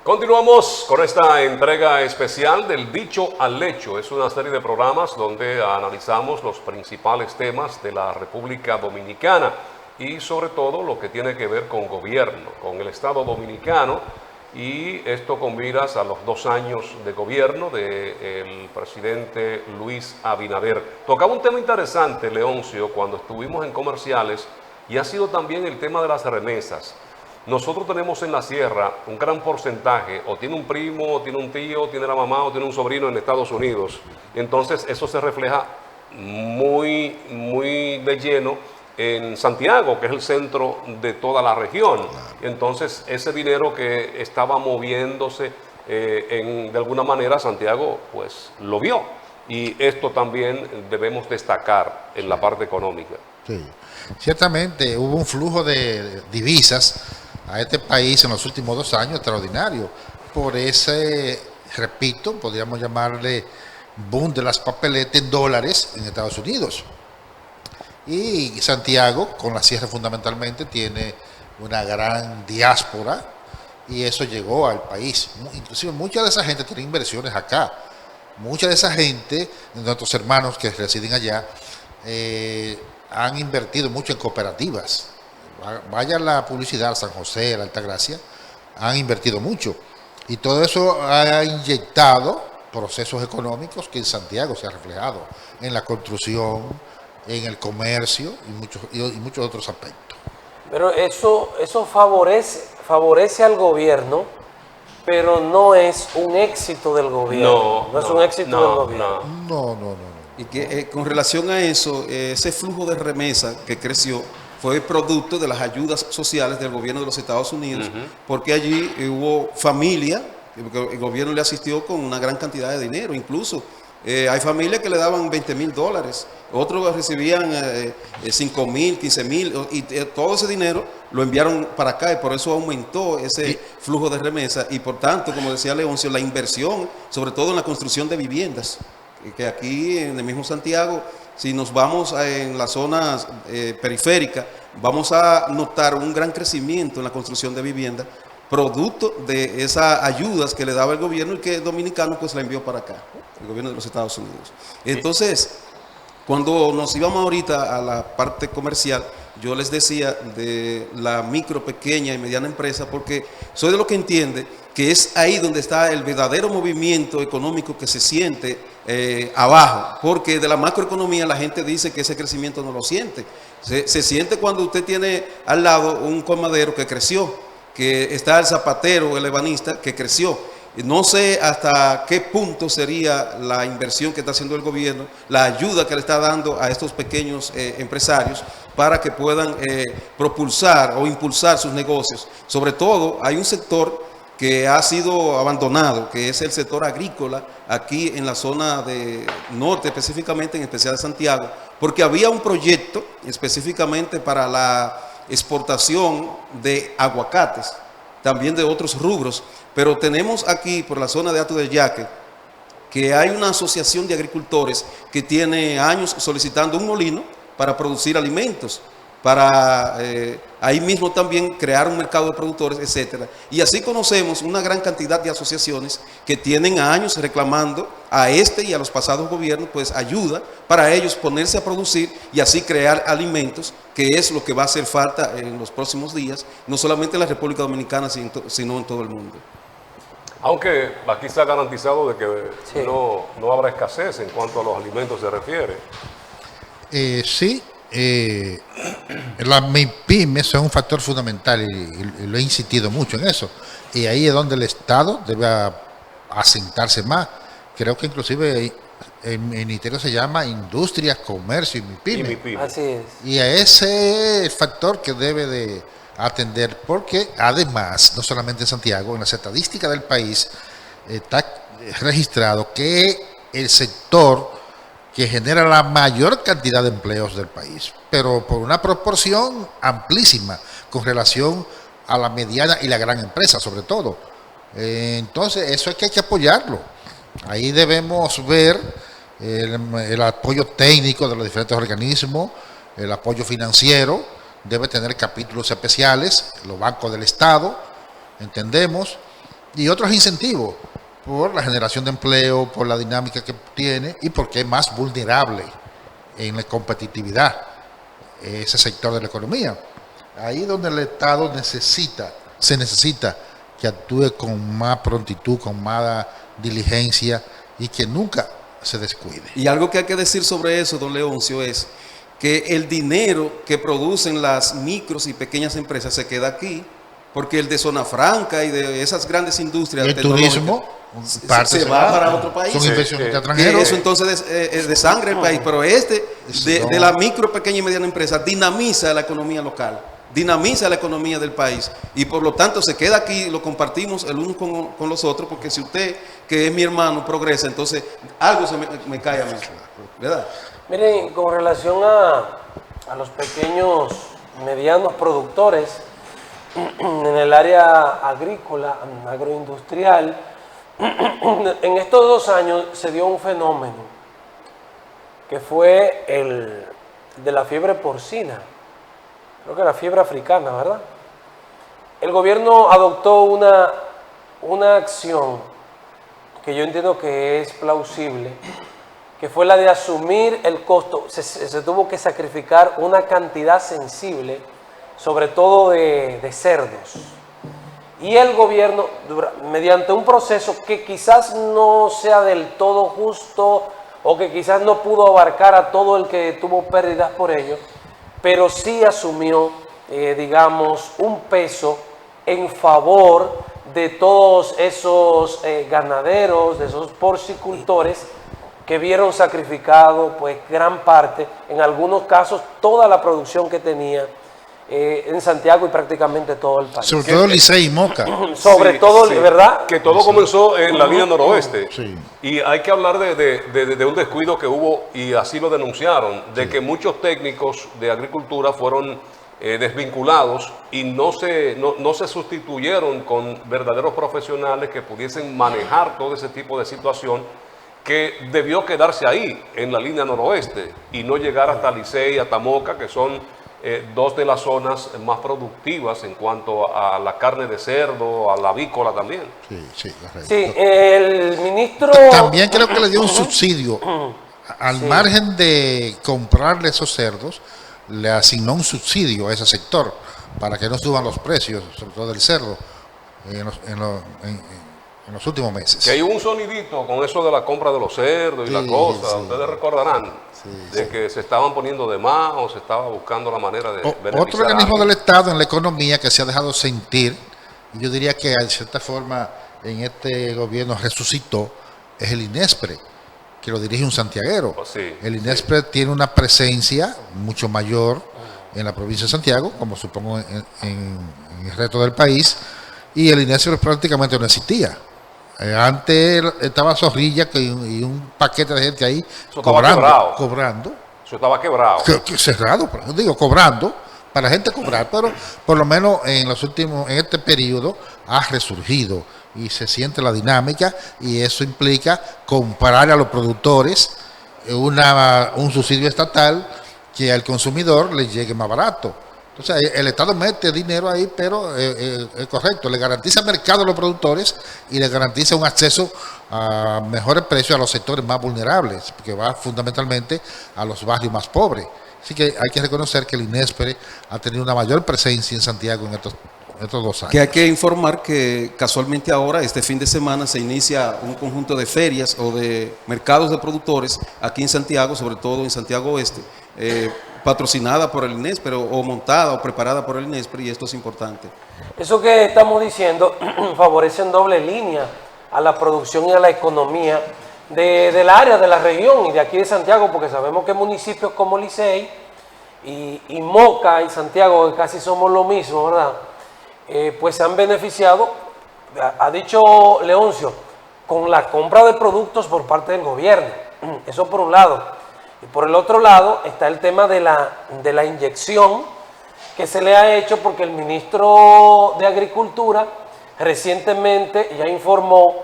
A: Continuamos con esta entrega especial del Dicho al Hecho. Es una serie de programas donde analizamos los principales temas de la República Dominicana y sobre todo lo que tiene que ver con gobierno, con el Estado Dominicano, y esto con miras a los 2 años de gobierno del presidente Luis Abinader. Tocaba un tema interesante, Leoncio, cuando estuvimos en comerciales, y ha sido también el tema de las remesas. Nosotros tenemos en la sierra un gran porcentaje, o tiene un primo, o tiene un tío, o tiene la mamá, o tiene un sobrino en Estados Unidos. Entonces eso se refleja muy de lleno en Santiago, que es el centro de toda la región. Entonces ese dinero que estaba moviéndose de alguna manera, Santiago pues lo vio. Y esto también debemos destacar en la parte económica.
C: Sí. Ciertamente hubo un flujo de divisas a este país en los últimos 2 años extraordinario. Por ese, repito, podríamos llamarle boom de las papeletas en dólares en Estados Unidos. Y Santiago, con la sierra fundamentalmente, tiene una gran diáspora y eso llegó al país. Inclusive mucha de esa gente tiene inversiones acá. Mucha de esa gente, nuestros hermanos que residen allá, han invertido mucho en cooperativas. Vaya la publicidad, San José, la Altagracia, han invertido mucho. Y todo eso ha inyectado procesos económicos que en Santiago se ha reflejado en la construcción, en el comercio y muchos otros aspectos.
B: Pero eso favorece al gobierno, pero no es un éxito del gobierno. No es un éxito del gobierno.
C: No.
D: Y que con relación a eso, ese flujo de remesa que creció fue producto de las ayudas sociales del gobierno de los Estados Unidos, porque allí hubo familia, el gobierno le asistió con una gran cantidad de dinero, incluso hay familias que le daban $20,000, otros recibían 5,000, 15,000, y todo ese dinero lo enviaron para acá, y por eso aumentó ese flujo de remesa, y por tanto, como decía Leoncio, la inversión, sobre todo en la construcción de viviendas, que aquí en el mismo Santiago, si nos vamos en las zonas periféricas, vamos a notar un gran crecimiento en la construcción de viviendas, producto de esas ayudas que le daba el gobierno y que el dominicano pues la envió para acá, el gobierno de los Estados Unidos. Entonces, cuando nos íbamos ahorita a la parte comercial, yo les decía de la micro, pequeña y mediana empresa, porque soy de lo que entiende que es ahí donde está el verdadero movimiento económico que se siente abajo, porque de la macroeconomía la gente dice que ese crecimiento no lo siente. Se siente cuando usted tiene al lado un colmadero que creció, que está el zapatero, el ebanista que creció. No sé hasta qué punto sería la inversión que está haciendo el gobierno, la ayuda que le está dando a estos pequeños empresarios para que puedan propulsar o impulsar sus negocios. Sobre todo hay un sector que ha sido abandonado, que es el sector agrícola, aquí en la zona de norte, específicamente en especial de Santiago, porque había un proyecto específicamente para la exportación de aguacates, también de otros rubros, pero tenemos aquí por la zona de Hato del Yaque, que hay una asociación de agricultores que tiene años solicitando un molino para producir alimentos, para ahí mismo también crear un mercado de productores, etcétera. Y así conocemos una gran cantidad de asociaciones que tienen años reclamando a este y a los pasados gobiernos pues ayuda para ellos ponerse a producir y así crear alimentos, que es lo que va a hacer falta en los próximos días, no solamente en la República Dominicana, sino en todo el mundo.
A: Aunque aquí se ha garantizado de que no habrá escasez en cuanto a los alimentos se refiere.
C: Sí. Las MIPYMES son un factor fundamental y lo he insistido mucho en eso, y ahí es donde el Estado debe asentarse más. Creo que inclusive el ministerio se llama Industria, Comercio y MIPYME.
B: Así es.
C: Y a ese factor que debe de atender, porque además, no solamente en Santiago, en las estadísticas del país está registrado que el sector que genera la mayor cantidad de empleos del país, pero por una proporción amplísima con relación a la mediana y la gran empresa, sobre todo. Entonces, eso hay que apoyarlo. Ahí debemos ver el apoyo técnico de los diferentes organismos, el apoyo financiero, debe tener capítulos especiales, los bancos del Estado, entendemos, y otros incentivos por la generación de empleo, por la dinámica que tiene y porque es más vulnerable en la competitividad ese sector de la economía. Ahí donde el Estado se necesita que actúe con más prontitud, con más diligencia y que nunca se descuide.
D: Y algo que hay que decir sobre eso, don Leoncio, es que el dinero que producen las micros y pequeñas empresas se queda aquí, porque el de Zona Franca y de esas grandes industrias
C: Y el turismo
D: se va para otro país.
C: Son inversiones
D: Y
C: extranjeras.
D: eso entonces es de sangre el país, pero de la micro, pequeña y mediana empresa dinamiza la economía local, dinamiza la economía del país y por lo tanto se queda aquí, lo compartimos el uno con los otros, porque si usted, que es mi hermano, progresa, entonces algo se me cae a mí, ¿verdad?
B: Miren, con relación a los pequeños, medianos productores en el área agrícola, agroindustrial, en estos 2 años se dio un fenómeno que fue el de la fiebre porcina, creo que la fiebre africana, ¿verdad? El gobierno adoptó una acción que yo entiendo que es plausible, que fue la de asumir el costo. Se tuvo que sacrificar una cantidad sensible, sobre todo de cerdos. Y el gobierno, mediante un proceso que quizás no sea del todo justo o que quizás no pudo abarcar a todo el que tuvo pérdidas por ello, pero sí asumió, digamos, un peso en favor de todos esos ganaderos, de esos porcicultores que vieron sacrificado pues gran parte, en algunos casos toda la producción que tenía en Santiago y prácticamente todo el país.
C: Sobre todo Licey y Moca.
B: Sobre todo,
A: sí,
B: ¿verdad?
A: Que todo comenzó en la línea noroeste.
C: Sí.
A: Y hay que hablar de un descuido que hubo, y así lo denunciaron, de que muchos técnicos de agricultura fueron desvinculados y no se sustituyeron con verdaderos profesionales que pudiesen manejar todo ese tipo de situación, que debió quedarse ahí, en la línea noroeste, y no llegar hasta Licey, hasta Moca, que son dos de las zonas más productivas en cuanto a la carne de cerdo, a la avícola también.
C: Sí, correcto.
B: Sí, el ministro...
C: También creo que le dio un subsidio. Al margen de comprarle esos cerdos, le asignó un subsidio a ese sector para que no suban los precios, sobre todo del cerdo, en los últimos meses.
A: Que hay un sonidito con eso de la compra de los cerdos y la cosa, ustedes recordarán, que se estaban poniendo de más o se estaba buscando la manera de beneficiar.
C: Otro organismo del Estado en la economía que se ha dejado sentir, y yo diría que de cierta forma en este gobierno resucitó, es el INESPRE, que lo dirige un santiaguero. El INESPRE tiene una presencia mucho mayor en la provincia de Santiago, como supongo en el resto del país, y el INESPRE prácticamente no existía. Antes estaba Zorrilla y un paquete de gente ahí cobrando.
A: Eso estaba quebrado.
C: Cerrado, cobrando, para la gente cobrar, pero por lo menos en este periodo ha resurgido y se siente la dinámica, y eso implica comprar a los productores un subsidio estatal que al consumidor le llegue más barato. Entonces el Estado mete dinero ahí, pero es correcto, le garantiza mercado a los productores y le garantiza un acceso a mejores precios a los sectores más vulnerables, que va fundamentalmente a los barrios más pobres. Así que hay que reconocer que el INESPRE ha tenido una mayor presencia en Santiago en estos 2 años.
D: Que hay que informar que casualmente ahora, este fin de semana, se inicia un conjunto de ferias o de mercados de productores aquí en Santiago, sobre todo en Santiago Oeste, patrocinada por el INESPRE o montada o preparada por el INESPRE, y esto es importante.
B: Eso que estamos diciendo favorece en doble línea a la producción y a la economía del área, de la región y de aquí de Santiago, porque sabemos que municipios como Licey y Moca y Santiago, que casi somos lo mismo, ¿verdad? Pues se han beneficiado, ha dicho Leoncio, con la compra de productos por parte del gobierno. Eso por un lado. Y por el otro lado está el tema de la inyección que se le ha hecho, porque el ministro de Agricultura recientemente ya informó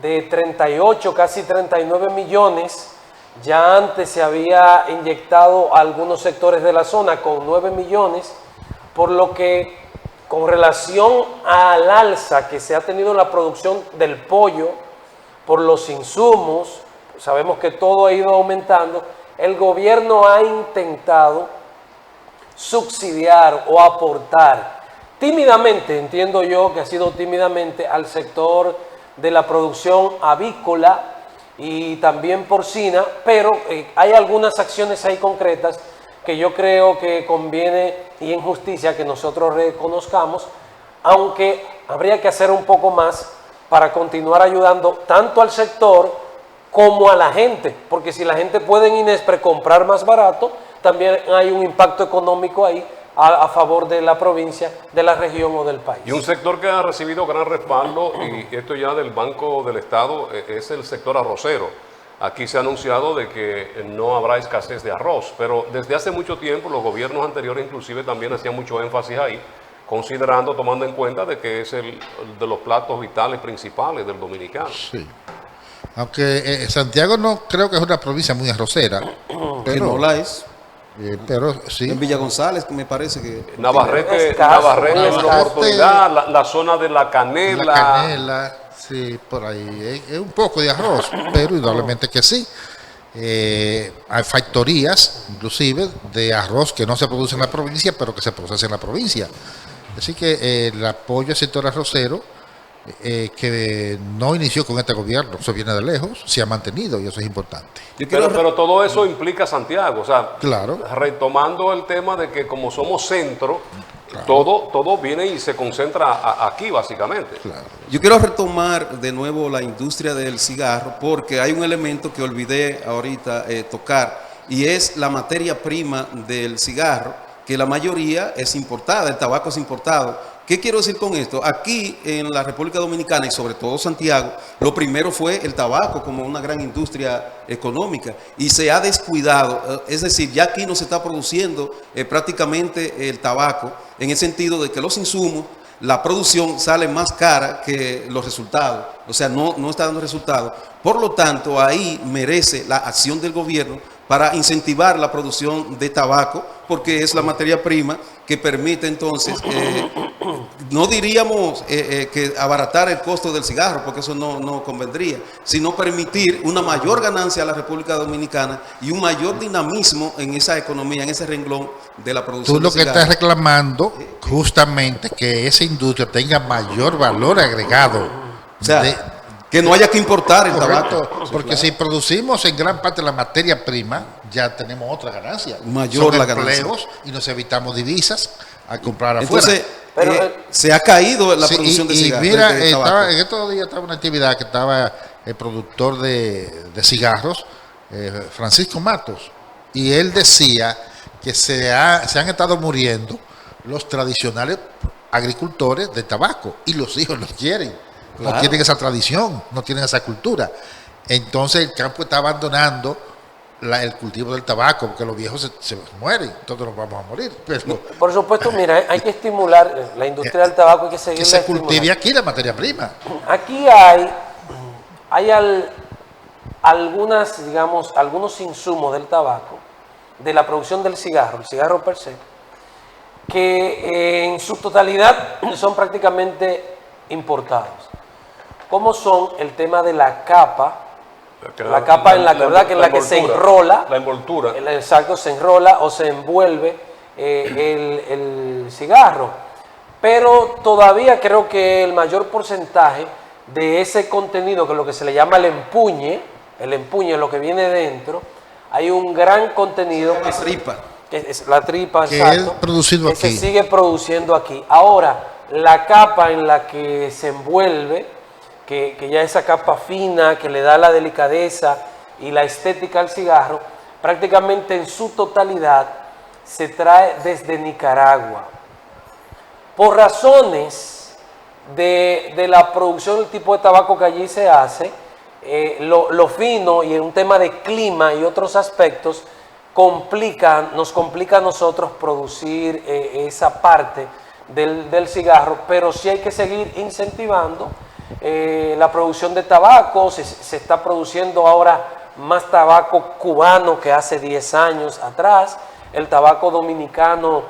B: de 38, casi 39 millones. Ya antes se había inyectado a algunos sectores de la zona con 9 millones, por lo que con relación al alza que se ha tenido en la producción del pollo por los insumos, sabemos que todo ha ido aumentando, el gobierno ha intentado subsidiar o aportar tímidamente, entiendo yo que ha sido tímidamente, al sector de la producción avícola y también porcina, pero hay algunas acciones ahí concretas que yo creo que conviene y en justicia que nosotros reconozcamos, aunque habría que hacer un poco más para continuar ayudando tanto al sector como a la gente, porque si la gente puede en Inespre comprar más barato, también hay un impacto económico ahí a favor de la provincia, de la región o del país.
A: Y un sector que ha recibido gran respaldo, y esto ya del Banco del Estado, es el sector arrocero. Aquí se ha anunciado de que no habrá escasez de arroz, pero desde hace mucho tiempo los gobiernos anteriores inclusive también hacían mucho énfasis ahí, considerando, tomando en cuenta de que es el de los platos vitales principales del dominicano.
C: Sí. Aunque Santiago no creo que es una provincia muy arrocera,
D: Que no la es.
C: pero sí.
D: En Villa González me parece que...
A: Navarrete,
B: Escaso,
A: Navarrete es una
C: Navarrete,
A: oportunidad, la zona de la canela.
C: La canela, sí, por ahí. Es un poco de arroz, pero indudablemente que sí. Hay factorías, inclusive, de arroz que no se produce en la provincia, pero que se procesa en la provincia. Así que el apoyo al sector arrocero, que no inició con este gobierno, eso viene de lejos, se ha mantenido y eso es importante.
A: Pero todo eso implica Santiago, o sea,
C: Claro.
A: retomando el tema de que como somos centro,
C: Claro.
A: todo viene y se concentra aquí básicamente.
C: Claro.
D: Yo quiero retomar de nuevo la industria del cigarro porque hay un elemento que olvidé ahorita tocar y es la materia prima del cigarro, que la mayoría es importada, el tabaco es importado. ¿Qué quiero decir con esto? Aquí en la República Dominicana y sobre todo Santiago, lo primero fue el tabaco como una gran industria económica y se ha descuidado, es decir, ya aquí no se está produciendo prácticamente el tabaco en el sentido de que los insumos, la producción sale más cara que los resultados, o sea, no está dando resultados. Por lo tanto, ahí merece la acción del gobierno para incentivar la producción de tabaco, porque es la materia prima que permite entonces, no diríamos que abaratar el costo del cigarro, porque eso no convendría, sino permitir una mayor ganancia a la República Dominicana y un mayor dinamismo en esa economía, en ese renglón de la producción
C: Tú lo
D: de
C: que
D: cigarro.
C: estás reclamando justamente que esa industria tenga mayor valor agregado.
D: O sea, que no haya que importar el
C: Correcto,
D: tabaco. Sí,
C: porque
D: claro.
C: si producimos en gran parte la materia prima, ya tenemos otra ganancia.
D: Mayor
C: Son
D: la ganancia.
C: empleos y nos evitamos divisas a comprar afuera.
D: Entonces,
B: Pero,
D: se ha caído la
C: Sí,
D: producción de
C: y
D: cigarros.
C: mira,
D: de tabaco.
C: en estos días estaba una actividad que estaba el productor de cigarros, Francisco Matos, y él decía que se han estado muriendo los tradicionales agricultores de tabaco y los hijos los quieren. No
D: Claro.
C: tienen esa tradición, no tienen esa cultura. Entonces el campo está abandonando el cultivo del tabaco, porque los viejos se mueren, todos nos vamos a morir. Pero
B: Por supuesto, mira, hay que estimular la industria del tabaco, hay que
C: que
B: seguirla
C: se
B: estimulando.
C: cultive aquí la materia prima.
B: Aquí hay algunas, digamos, algunos insumos del tabaco, de la producción del cigarro, el cigarro per se, que en su totalidad son prácticamente importados. Como son el tema de la capa, la capa en la verdad que en la que se enrola,
A: La envoltura.
B: exacto, se enrola o se envuelve el cigarro. Pero todavía creo que el mayor porcentaje de ese contenido, que es lo que se le llama el empuñe, lo que viene dentro, hay un gran contenido que es la tripa,
C: Que
B: exacto,
C: es producido
B: que se
C: aquí.
B: sigue produciendo aquí. Ahora, la capa en la que se envuelve, que ya esa capa fina que le da la delicadeza y la estética al cigarro, prácticamente en su totalidad se trae desde Nicaragua. Por razones de la producción del tipo de tabaco que allí se hace, lo fino y en un tema de clima y otros aspectos, nos complica a nosotros producir esa parte del cigarro, pero sí hay que seguir incentivando la producción de tabaco. Se está produciendo ahora más tabaco cubano que hace 10 años atrás. El tabaco dominicano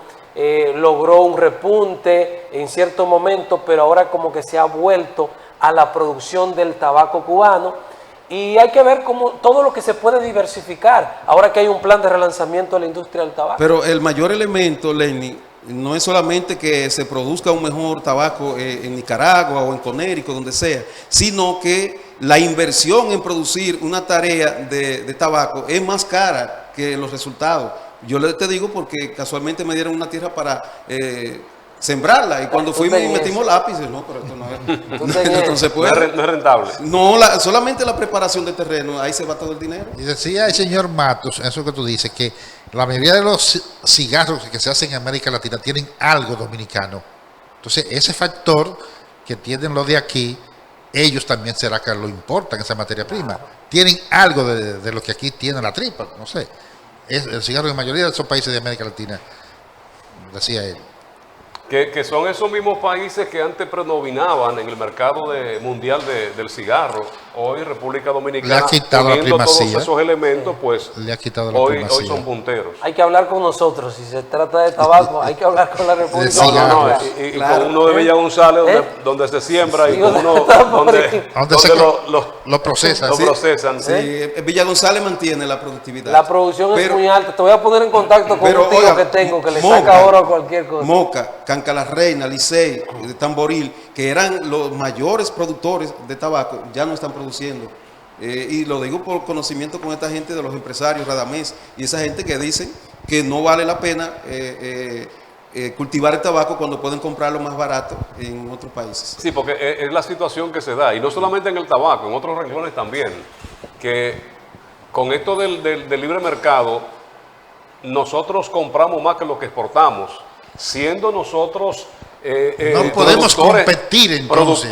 B: logró un repunte en cierto momento, pero ahora como que se ha vuelto a la producción del tabaco cubano. Y hay que ver cómo todo lo que se puede diversificar, ahora que hay un plan de relanzamiento de la industria del tabaco.
D: Pero el mayor elemento, Lenny, no es solamente que se produzca un mejor tabaco en Nicaragua o en Conérico, donde sea, sino que la inversión en producir una tarea de tabaco es más cara que los resultados. Yo te digo porque casualmente me dieron una tierra para sembrarla, y cuando fuimos y metimos lápices, no, pero esto no se puede.
A: No es rentable.
D: No, solamente la preparación de terreno, ahí se va todo el dinero.
C: Y decía el señor Matos, eso que tú dices, que la mayoría de los cigarros que se hacen en América Latina tienen algo dominicano. Entonces, ese factor que tienen los de aquí, ellos también será que lo importan, esa materia prima. Tienen algo de lo que aquí tiene la tripa, no sé. Es el cigarro en la mayoría de esos países de América Latina, decía él.
A: Que son esos mismos países que antes predominaban en el mercado mundial del cigarro. Hoy República Dominicana,
C: le ha quitado la primacía.
A: Todos esos elementos, pues
C: le ha quitado la
A: hoy son punteros.
B: Hay que hablar con nosotros, si se trata de tabaco, hay que hablar con la República
C: Dominicana.
A: Y claro, con uno de Villa González, donde se siembra, y con uno donde
C: lo procesan.
A: Lo procesan.
D: Sí, Villa González mantiene la productividad.
B: La producción es muy alta. Te voy a poner en contacto con un tío que tengo que le saca oro a cualquier cosa.
D: Moca, Canca la Reina, Licey, Tamboril, que eran los mayores productores de tabaco, ya no están produciendo. Y lo digo por conocimiento con esta gente de los empresarios, Radamés, y esa gente que dicen que no vale la pena cultivar el tabaco cuando pueden comprarlo más barato en otros países.
A: Sí, porque es la situación que se da, y no solamente en el tabaco, en otros renglones también, que con esto del libre mercado, nosotros compramos más que lo que exportamos, siendo nosotros
C: no podemos competir entonces.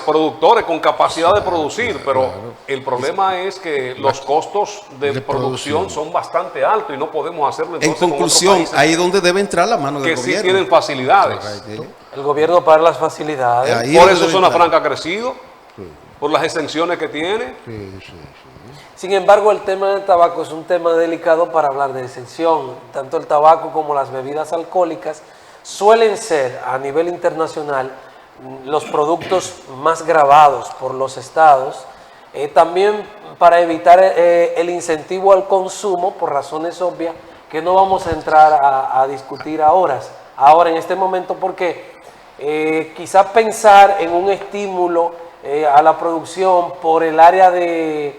A: Productores con capacidad de producir, pero claro, el problema es que los costos de producción son bastante altos y no podemos hacerlo entonces.
D: En conclusión, ahí es donde debe entrar la mano del gobierno.
A: Que sí tienen facilidades.
B: El gobierno para las facilidades.
A: Ahí por eso Zona Franca ha crecido, por las exenciones que tiene.
B: Sin embargo, el tema del tabaco es un tema delicado para hablar de exención. Tanto el tabaco como las bebidas alcohólicas suelen ser a nivel internacional los productos más gravados por los estados, también para evitar el incentivo al consumo por razones obvias que no vamos a entrar a discutir ahora en este momento, porque quizás pensar en un estímulo a la producción por el área de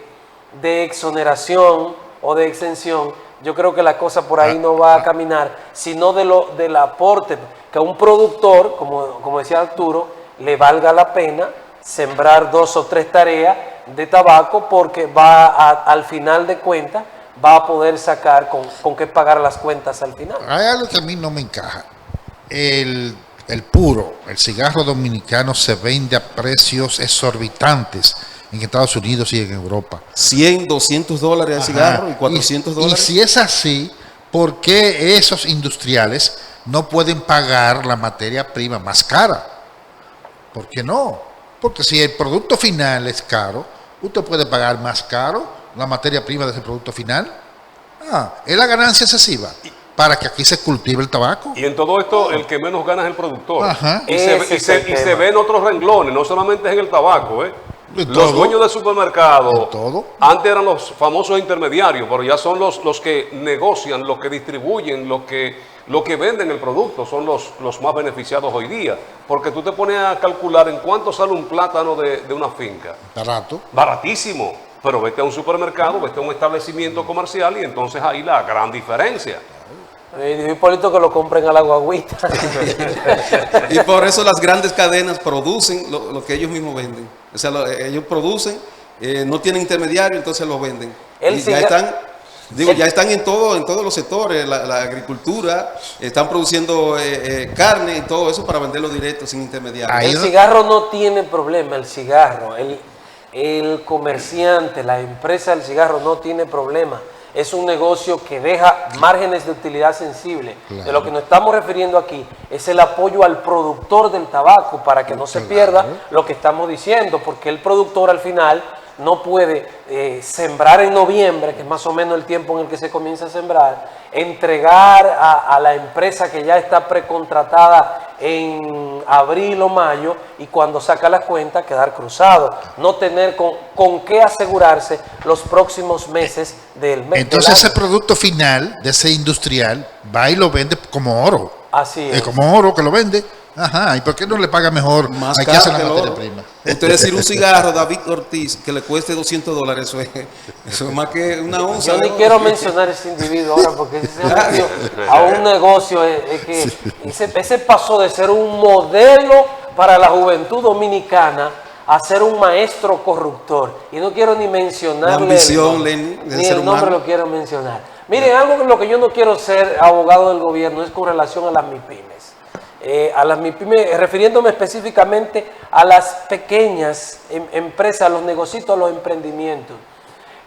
B: exoneración o de exención, yo creo que la cosa por ahí no va a caminar, sino del aporte que a un productor, como decía Arturo, le valga la pena sembrar 2 o 3 tareas de tabaco, porque al final de cuentas va a poder sacar con qué pagar las cuentas al final.
C: Hay algo que a mí no me encaja. El puro, el cigarro dominicano se vende a precios exorbitantes en Estados Unidos y en Europa.
D: $100, $200 al cigarro y $400.
C: Y si es así, ¿por qué esos industriales no pueden pagar la materia prima más cara? ¿Por qué no? Porque si el producto final es caro, usted puede pagar más caro la materia prima de ese producto final. Es la ganancia excesiva para que aquí se cultive el tabaco.
A: Y en todo esto, el que menos gana es el productor.
C: Ajá.
A: Y se ve en otros renglones, no solamente es en el tabaco, Los dueños de supermercados antes eran los famosos intermediarios, pero ya son los que negocian, los que distribuyen, los que venden el producto, son los más beneficiados hoy día. Porque tú te pones a calcular en cuánto sale un plátano de una finca.
C: Barato.
A: Baratísimo. Pero vete a un supermercado, vete a un establecimiento comercial y entonces ahí la gran diferencia.
B: Hipólito, que lo compren a la guaguita.
D: Y por eso las grandes cadenas producen lo que ellos mismos venden. O sea, ellos producen, no tienen intermediario, entonces lo venden. Ya están en todos los sectores, la agricultura, están produciendo carne y todo eso para venderlo directo, sin intermediario.
B: El cigarro no tiene problema, el cigarro, el comerciante, la empresa del cigarro no tiene problema. Es un negocio que deja márgenes de utilidad sensible. Claro. De lo que nos estamos refiriendo aquí es el apoyo al productor del tabaco para que no se pierda lo que estamos diciendo, porque el productor al final no puede sembrar en noviembre, que es más o menos el tiempo en el que se comienza a sembrar, entregar a la empresa que ya está precontratada en abril o mayo, y cuando saca la cuenta quedar cruzado, no tener con qué asegurarse los próximos meses del mes.
C: Entonces ese producto final de ese industrial va y lo vende como oro.
B: Así es.
C: Como oro que lo vende. Ajá, ¿y por qué no le paga mejor
D: Más
C: al que
D: caro
C: hace la
D: que el
C: materia
D: oro.
C: prima?
D: Usted decir un cigarro, David Ortiz, que le cueste $200, eso es más que una onza.
B: Yo ni
D: de
B: quiero
D: oro.
B: mencionar ese individuo ahora, porque ese se metió a un negocio que ese pasó de ser un modelo para la juventud dominicana a ser un maestro corruptor. Y no quiero ni mencionarle
D: La ambición,
B: el,
D: Lenny, del
B: ni
D: ser
B: el nombre
D: humano.
B: lo quiero mencionar. Miren, algo con lo que yo no quiero ser abogado del gobierno es con relación a las MIPIMES. A las MIPIMES, refiriéndome específicamente a las pequeñas empresas, los negocios, los emprendimientos.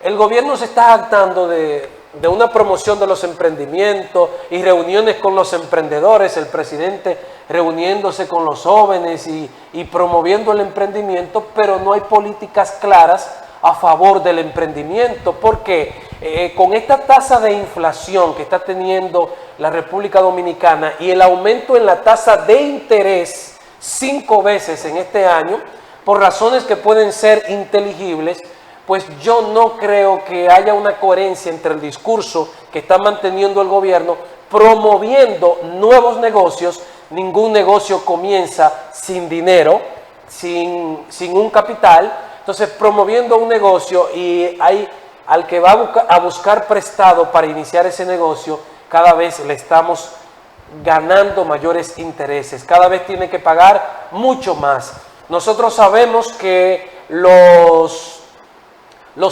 B: El gobierno se está jactando de una promoción de los emprendimientos y reuniones con los emprendedores, el presidente reuniéndose con los jóvenes y promoviendo el emprendimiento, pero no hay políticas claras a favor del emprendimiento, porque con esta tasa de inflación que está teniendo la República Dominicana y el aumento en la tasa de interés 5 veces en este año, por razones que pueden ser inteligibles, pues yo no creo que haya una coherencia entre el discurso que está manteniendo el gobierno promoviendo nuevos negocios. Ningún negocio comienza sin dinero, sin un capital. Entonces, promoviendo un negocio, y hay al que va a buscar prestado para iniciar ese negocio, cada vez le estamos ganando mayores intereses, cada vez tiene que pagar mucho más. Nosotros sabemos que los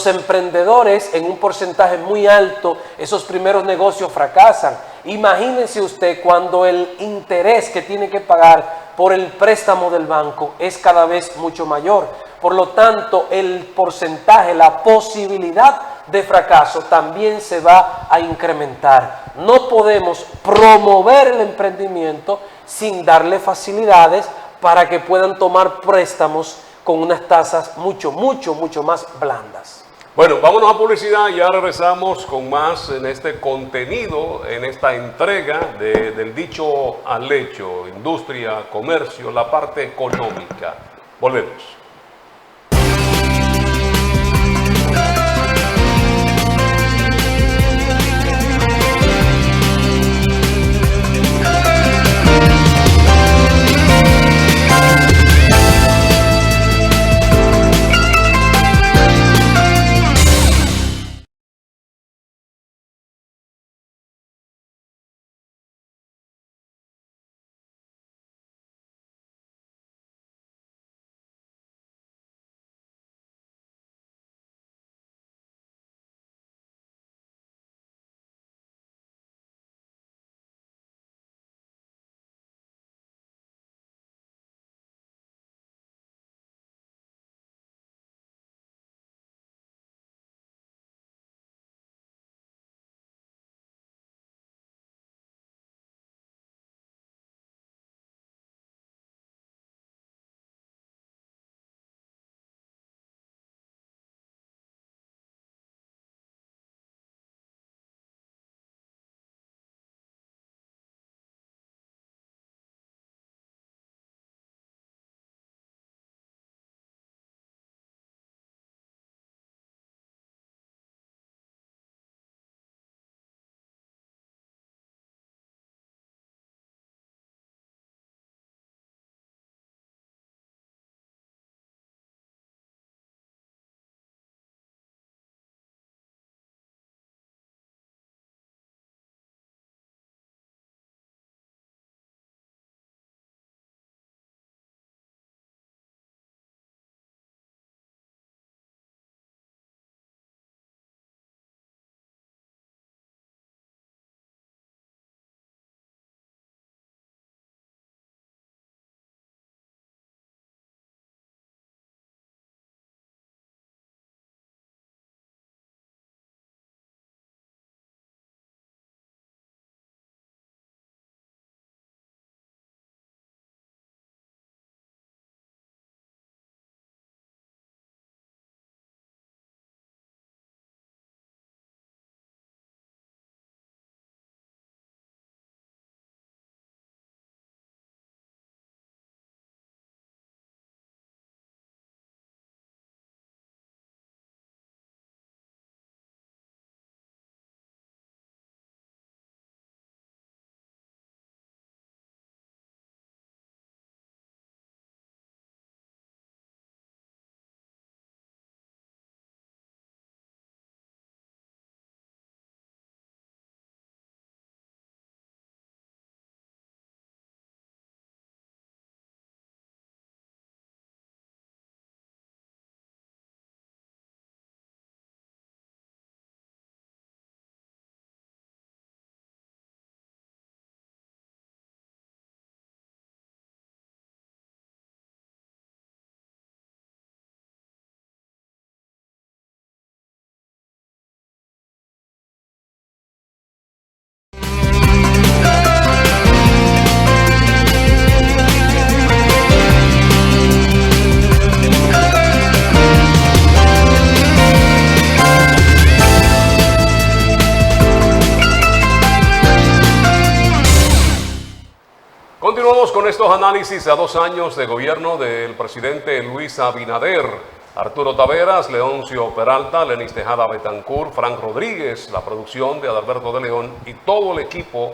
B: emprendedores, en un porcentaje muy alto, esos primeros negocios fracasan. Imagínense usted cuando el interés que tiene que pagar por el préstamo del banco es cada vez mucho mayor. Por lo tanto, el porcentaje, la posibilidad de fracaso también se va a incrementar. No podemos promover el emprendimiento sin darle facilidades para que puedan tomar préstamos con unas tasas mucho más blandas.
A: Bueno, vámonos a publicidad y ya regresamos con más en este contenido, en esta entrega del dicho al hecho, industria, comercio, la parte económica. Volvemos. estos análisis a 2 años de gobierno del presidente Luis Abinader, Arturo Taveras, Leoncio Peralta, Lenis Tejada Betancourt, Frank Rodríguez, la producción de Adalberto de León y todo el equipo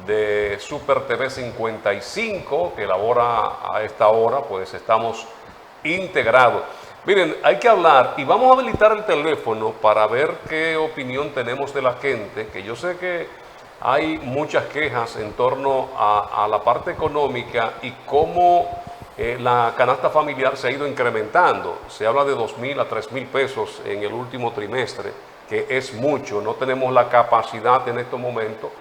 A: de Super TV 55 que elabora a esta hora, pues estamos integrados. Miren, hay que hablar y vamos a habilitar el teléfono para ver qué opinión tenemos de la gente, que yo sé que hay muchas quejas en torno a la parte económica y cómo la canasta familiar se ha ido incrementando. Se habla de 2.000 a 3.000 pesos en el último trimestre, que es mucho. No tenemos la capacidad en estos momentos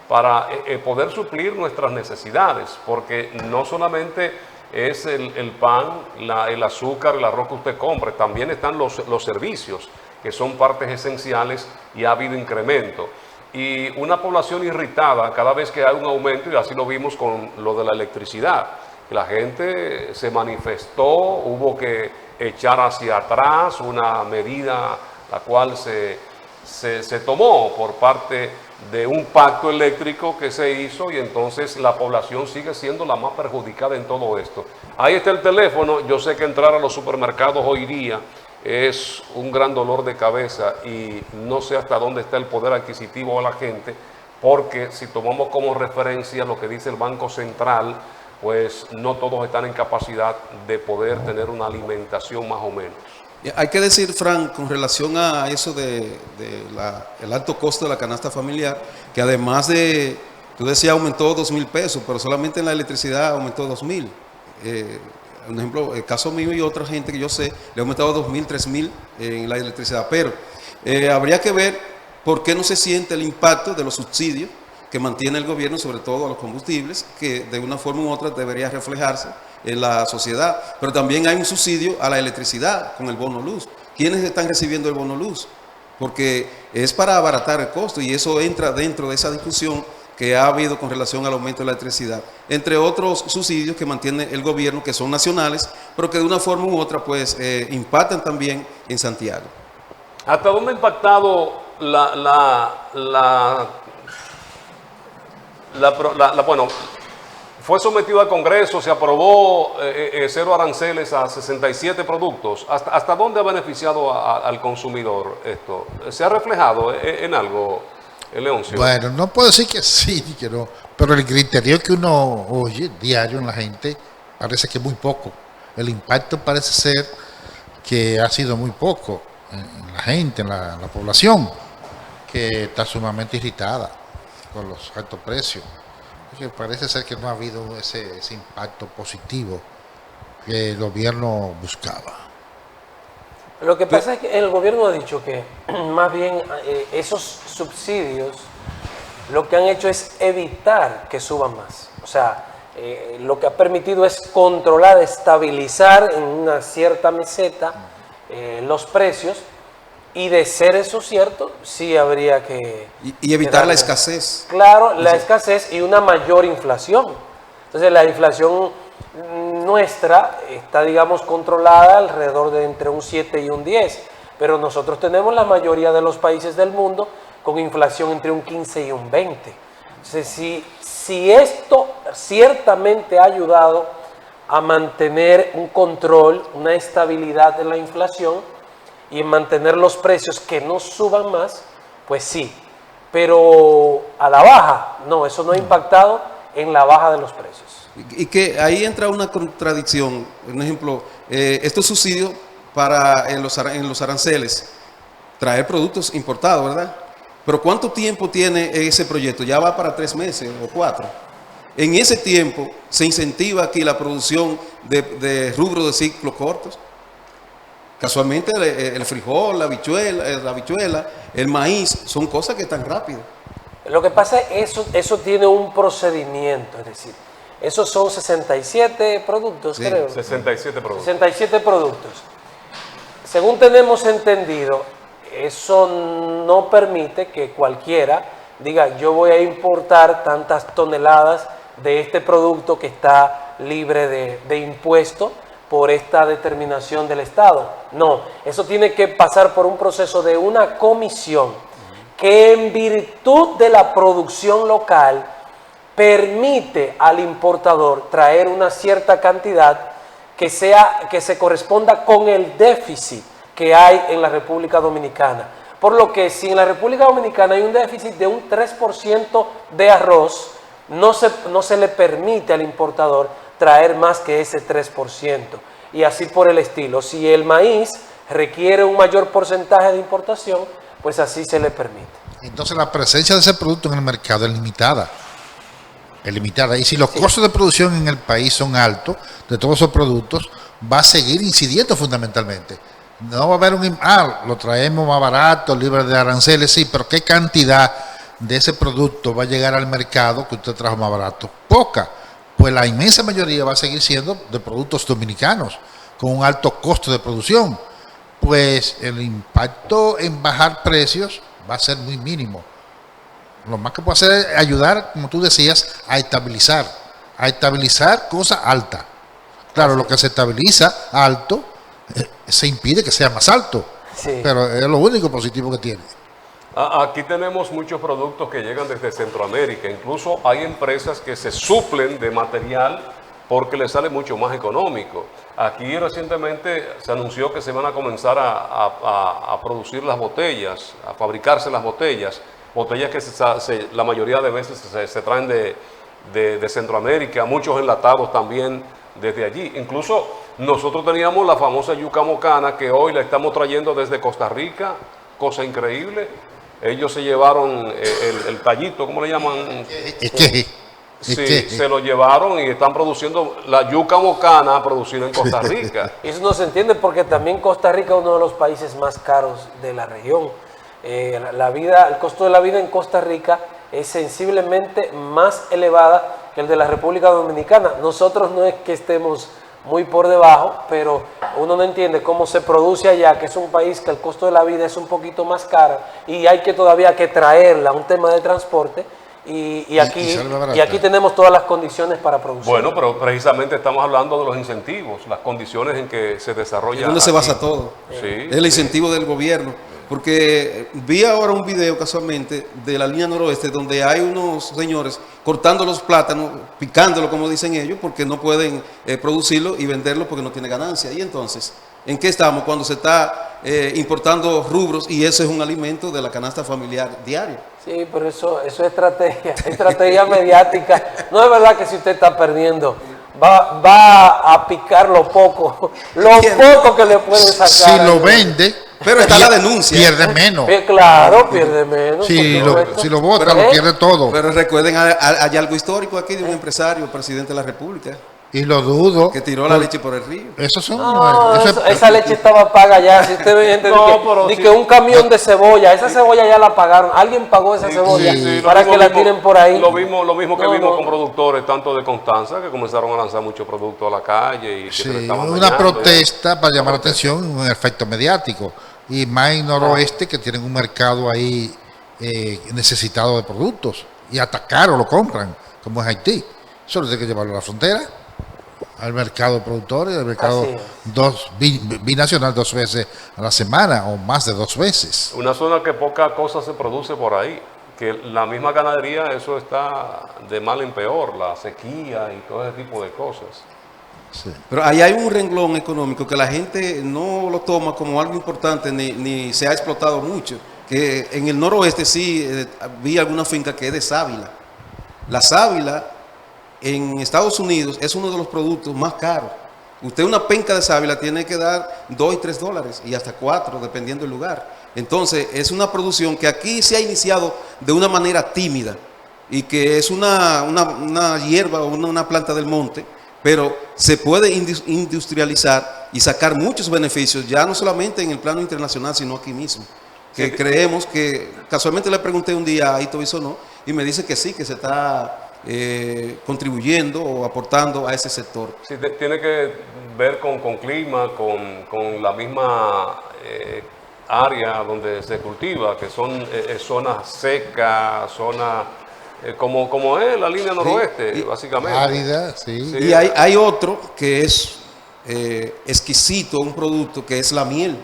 A: para poder suplir nuestras necesidades, porque no solamente es el pan, el azúcar, el arroz que usted compre, también están los servicios, que son partes esenciales y ha habido incremento. Y una población irritada cada vez que hay un aumento, y así lo vimos con lo de la electricidad. La gente se manifestó, hubo que echar hacia atrás una medida la cual se tomó por parte de un pacto eléctrico que se hizo y entonces la población sigue siendo la más perjudicada en todo esto. Ahí está el teléfono. Yo sé que entrar a los supermercados hoy día es un gran dolor de cabeza y no sé hasta dónde está el poder adquisitivo de la gente, porque si tomamos como referencia lo que dice el Banco Central, pues no todos están en capacidad de poder tener una alimentación más o menos.
D: Hay que decir, Frank, con relación a eso de el alto costo de la canasta familiar, que además de, tú decías, aumentó 2.000 pesos, pero solamente en la electricidad aumentó 2.000. Por ejemplo, el caso mío y otra gente que yo sé, le ha aumentado 2.000, 3.000 en la electricidad. Pero habría que ver por qué no se siente el impacto de los subsidios que mantiene el gobierno, sobre todo a los combustibles, que de una forma u otra debería reflejarse en la sociedad. Pero también hay un subsidio a la electricidad con el bono luz. ¿Quiénes están recibiendo el bono luz? Porque es para abaratar el costo y eso entra dentro de esa discusión que ha habido con relación al aumento de la electricidad, entre otros subsidios que mantiene el gobierno, que son nacionales, pero que de una forma u otra pues impactan también en Santiago.
A: ¿Hasta dónde ha impactado bueno, fue sometido al Congreso, se aprobó cero aranceles a 67 productos? ¿Hasta dónde ha beneficiado al consumidor esto? ¿Se ha reflejado en algo, Leoncio?
C: Bueno, no puedo decir que sí ni que no, pero el criterio que uno oye diario en la gente parece que es muy poco. El impacto parece ser que ha sido muy poco en la gente, en la población, que está sumamente irritada con los altos precios. Porque parece ser que no ha habido ese impacto positivo que el gobierno buscaba.
B: Lo que pasa es que el gobierno ha dicho que más bien esos subsidios lo que han hecho es evitar que suban más. O sea, lo que ha permitido es controlar, estabilizar en una cierta meseta los precios, y de ser eso cierto, sí habría que...
D: Y evitar la escasez.
B: Claro, la escasez y una mayor inflación. Entonces la inflación nuestra está, digamos, controlada alrededor de entre un 7 y un 10, pero nosotros tenemos la mayoría de los países del mundo con inflación entre un 15 y un 20. Entonces, si esto ciertamente ha ayudado a mantener un control, una estabilidad en la inflación y en mantener los precios que no suban más, pues sí. Pero a la baja, no, eso no ha impactado en la baja de los precios.
D: Y que ahí entra una contradicción. Por ejemplo, estos subsidios para en los aranceles, traer productos importados, ¿verdad? Pero ¿cuánto tiempo tiene ese proyecto? Ya va para 3 meses o 4. En ese tiempo se incentiva aquí la producción de rubros de ciclos cortos. Casualmente el frijol, la habichuela, el maíz, son cosas que están rápido.
B: Lo que pasa es que eso tiene un procedimiento, es decir, esos son 67 productos,
D: Sí,
B: creo.
A: 67 productos.
B: 67 productos. Según tenemos entendido, eso no permite que cualquiera diga, yo voy a importar tantas toneladas de este producto que está libre de impuesto por esta determinación del Estado. No, eso tiene que pasar por un proceso de una comisión que en virtud de la producción local permite al importador traer una cierta cantidad que se corresponda con el déficit que hay en la República Dominicana. Por lo que si en la República Dominicana hay un déficit de un 3% de arroz, no se le permite al importador traer más que ese 3%. Y así por el estilo. Si el maíz requiere un mayor porcentaje de importación, pues así se le permite.
C: Entonces la presencia de ese producto en el mercado es limitada. Es limitada. Y si los costos de producción en el país son altos, de todos esos productos, va a seguir incidiendo fundamentalmente. No va a haber lo traemos más barato, libre de aranceles, sí, pero ¿qué cantidad de ese producto va a llegar al mercado que usted trajo más barato? Poca. Pues la inmensa mayoría va a seguir siendo de productos dominicanos, con un alto costo de producción. Pues el impacto en bajar precios va a ser muy mínimo. Lo más que puede hacer es ayudar, como tú decías, a estabilizar cosas altas. Claro, lo que se estabiliza alto, se impide que sea más alto. Sí. Pero es lo único positivo que tiene.
A: Aquí tenemos muchos productos que llegan desde Centroamérica. Incluso hay empresas que se suplen de material porque les sale mucho más económico. Aquí recientemente se anunció que se van a comenzar a producir las botellas, a fabricarse las botellas que la mayoría de veces se traen de Centroamérica, muchos enlatados también desde allí. Incluso nosotros teníamos la famosa yuca mocana que hoy la estamos trayendo desde Costa Rica, cosa increíble. Ellos se llevaron el tallito, ¿cómo le llaman? Sí, se lo llevaron y están produciendo la yuca mocana producida en Costa Rica.
B: Eso no se entiende porque también Costa Rica es uno de los países más caros de la región. El costo de la vida en Costa Rica es sensiblemente más elevada que el de la República Dominicana. Nosotros no es que estemos muy por debajo, pero uno no entiende cómo se produce allá, que es un país que el costo de la vida es un poquito más caro y hay que todavía que traerla, un tema de transporte, y aquí tenemos todas las condiciones para producir.
A: Bueno, pero precisamente estamos hablando de los incentivos, las condiciones en que se desarrolla.
D: ¿Dónde se basa todo?
A: Sí,
D: el incentivo del gobierno. Porque vi ahora un video casualmente de la línea noroeste donde hay unos señores cortando los plátanos, picándolo como dicen ellos, porque no pueden producirlo y venderlo porque no tiene ganancia. Y entonces, ¿en qué estamos cuando se está importando rubros y eso es un alimento de la canasta familiar diaria?
B: Sí, pero eso es estrategia mediática. No es verdad que si usted está perdiendo, va a picar lo poco que le pueden sacar.
C: Si lo vende,
D: pero está la denuncia.
C: Pierde menos.
B: Claro, pierde menos.
C: Si lo vota, lo pierde todo.
D: Pero recuerden, hay algo histórico aquí de un empresario, presidente de la República.
C: Y lo dudo.
D: Que tiró la leche por el río.
B: Esa leche estaba paga ya. Si usted ve gente que un camión de cebolla, esa cebolla ya la pagaron. Alguien pagó esa cebolla para que la tiren por ahí.
A: Lo mismo que vimos con productores tanto de Constanza que comenzaron a lanzar muchos productos a la calle y
C: una protesta para llamar la atención, un efecto mediático. Y más en noroeste que tienen un mercado ahí necesitado de productos y atacar o lo compran, como es Haití. Solo tiene que llevarlo a la frontera, al mercado de productores, al mercado binacional 2 veces a la semana o más de 2 veces.
A: Una zona que poca cosa se produce por ahí, que la misma ganadería, eso está de mal en peor, la sequía y todo ese tipo de cosas.
D: Sí. Pero ahí hay un renglón económico que la gente no lo toma como algo importante ni se ha explotado mucho, que en el noroeste sí vi alguna finca que es de sábila. La sábila en Estados Unidos es uno de los productos más caros. Usted una penca de sábila tiene que dar $2 y $3 y hasta 4 dependiendo del lugar. Entonces es una producción que aquí se ha iniciado de una manera tímida y que es una hierba o una planta del monte, pero se puede industrializar y sacar muchos beneficios ya no solamente en el plano internacional sino aquí mismo. Que creemos que, casualmente le pregunté un día a Ito Bisonó y me dice que sí, que se está contribuyendo o aportando a ese sector.
A: Sí, tiene que ver con clima, con la misma área donde se cultiva, que son zonas secas, zonas como es la línea noroeste, básicamente.
C: Árida, sí.
D: Y hay otro que es exquisito, un producto que es la miel.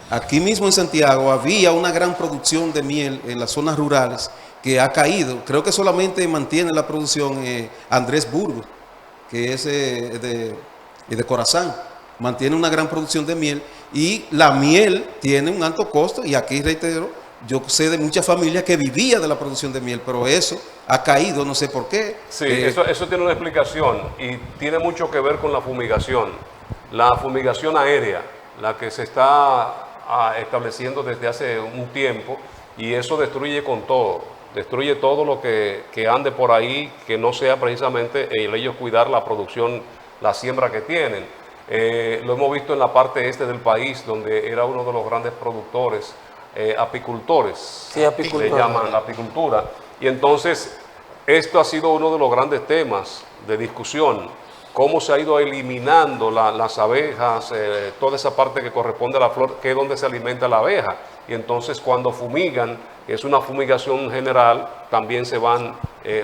D: Aquí mismo en Santiago había una gran producción de miel en las zonas rurales que ha caído. Creo que solamente mantiene la producción Andrés Burgos, que es de Corazán. Mantiene una gran producción de miel y la miel tiene un alto costo y aquí reitero, yo sé de muchas familias que vivían de la producción de miel, pero eso ha caído, no sé por qué.
A: Sí, eso tiene una explicación y tiene mucho que ver con la fumigación aérea, la que se está estableciendo desde hace un tiempo, y eso destruye todo lo que ande por ahí, que no sea precisamente ellos cuidar la producción, la siembra que tienen. Lo hemos visto en la parte este del país, donde era uno de los grandes productores, apicultores,
B: Sí, apicultores.
A: le llaman la apicultura, y entonces esto ha sido uno de los grandes temas de discusión, cómo se ha ido eliminando las abejas, toda esa parte que corresponde a la flor, que es donde se alimenta la abeja, y entonces cuando fumigan, que es una fumigación general, también se van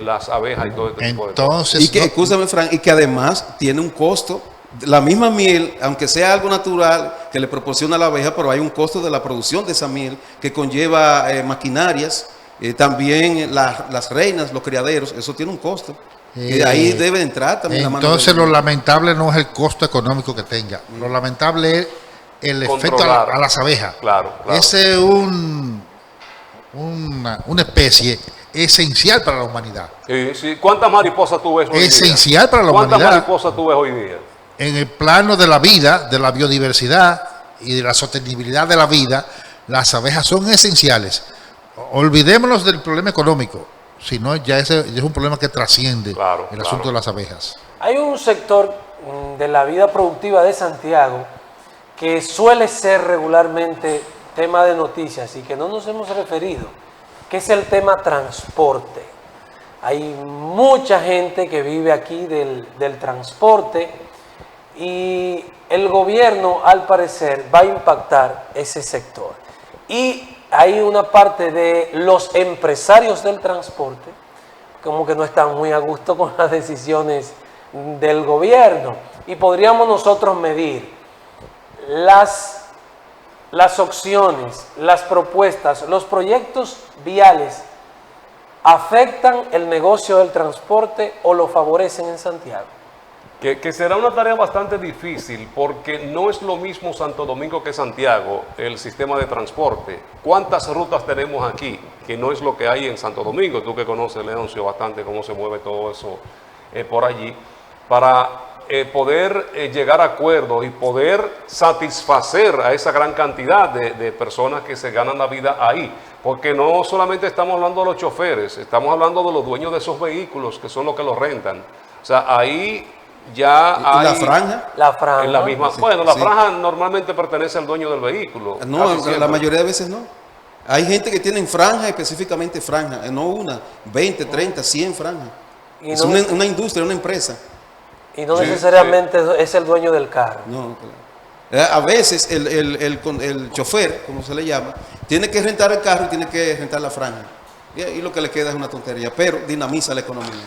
A: las abejas y todo este tipo de cosas.
C: Entonces,
D: Y que, escúchame, Frank, y que además tiene un costo. La misma miel, aunque sea algo natural que le proporciona la abeja, pero hay un costo de la producción de esa miel que conlleva maquinarias, también las reinas, los criaderos, eso tiene un costo. Y ahí debe entrar también la mano.
C: entonces lo lamentable no es el costo económico que tenga, lo lamentable es el efecto
A: Controlar.
C: a las abejas.
A: Claro.
C: Ese es una especie esencial para la humanidad.
A: Sí. ¿Cuántas mariposas tú ves hoy día?
C: Esencial para la
A: ¿Cuántas
C: humanidad.
A: mariposas tú ves hoy día?
C: En el plano de la vida, de la biodiversidad y de la sostenibilidad de la vida, las abejas son esenciales. Olvidémonos del problema económico, si no ya ese es un problema que trasciende el asunto de las abejas.
B: Hay un sector de la vida productiva de Santiago que suele ser regularmente tema de noticias y que no nos hemos referido, que es el tema transporte. Hay mucha gente que vive aquí del transporte y el gobierno, al parecer, va a impactar ese sector. Y hay una parte de los empresarios del transporte como que no están muy a gusto con las decisiones del gobierno. Y podríamos nosotros medir las opciones, las propuestas, los proyectos viales, ¿afectan el negocio del transporte o lo favorecen en Santiago?
A: Que será una tarea bastante difícil porque no es lo mismo Santo Domingo que Santiago, el sistema de transporte. ¿Cuántas rutas tenemos aquí? Que no es lo que hay en Santo Domingo. Tú que conoces, Leoncio, bastante cómo se mueve todo eso por allí. Para poder llegar a acuerdos y poder satisfacer a esa gran cantidad de personas que se ganan la vida ahí. Porque no solamente estamos hablando de los choferes, estamos hablando de los dueños de esos vehículos que son los que los rentan. O sea, ahí ya hay...
D: ¿La franja?
B: La franja.
A: En la misma,
D: Sí,
A: bueno, la
D: sí.
A: franja normalmente pertenece al dueño del vehículo.
D: No,
A: casi
D: la
A: siempre.
D: mayoría de veces no. Hay gente que tiene franja, específicamente franja, no una, 20, 30, 100 franjas.
B: Y
D: Es
B: no,
D: una industria, una empresa.
B: y no
A: Sí,
B: necesariamente es el dueño del carro.
D: No, claro. A veces el chofer, como se le llama, tiene que rentar el carro y tiene que rentar la franja. Y lo que le queda es una tontería, pero dinamiza la economía.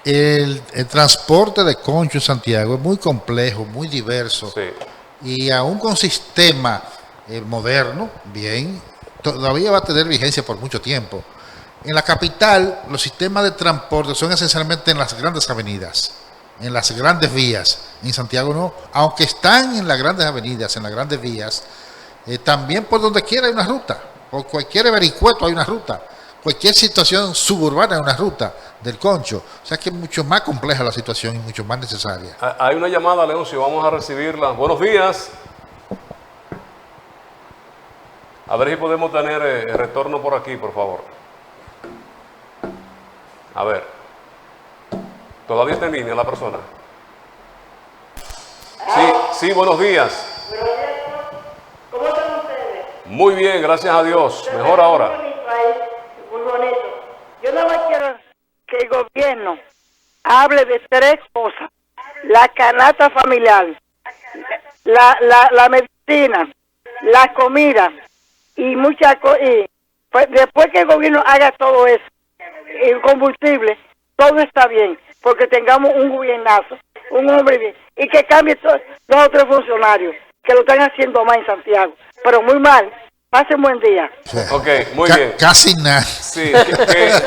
C: El transporte de concho en Santiago es muy complejo, muy diverso.
A: Sí.
C: Y aún con sistema moderno, bien, todavía va a tener vigencia por mucho tiempo. En la capital, los sistemas de transporte son esencialmente en las grandes avenidas, en las grandes vías. En Santiago no, aunque están en las grandes avenidas, en las grandes vías, también por donde quiera hay una ruta. Por cualquier vericueto hay una ruta. Cualquier situación suburbana hay una ruta del concho. O sea que es mucho más compleja la situación y mucho más necesaria.
A: Hay una llamada, Leoncio, vamos a recibirla. Buenos días. A ver si podemos tener retorno por aquí, por favor. A ver. ¿Todavía está en línea la persona? Sí, buenos días.
E: ¿Cómo están ustedes?
A: Muy bien, gracias a Dios. Mejor ahora.
E: Muy bonito. Yo nada más quiero que el gobierno hable de tres cosas: la canasta familiar, la medicina, la comida y muchas cosas. Pues después que el gobierno haga todo eso, el combustible, todo está bien, porque tengamos un gobiernazo, un hombre bien, y que cambie todos los otros funcionarios que lo están haciendo mal en Santiago, pero muy mal. Pasen buen día.
A: Ok, muy bien.
C: Casi nada.
A: Sí,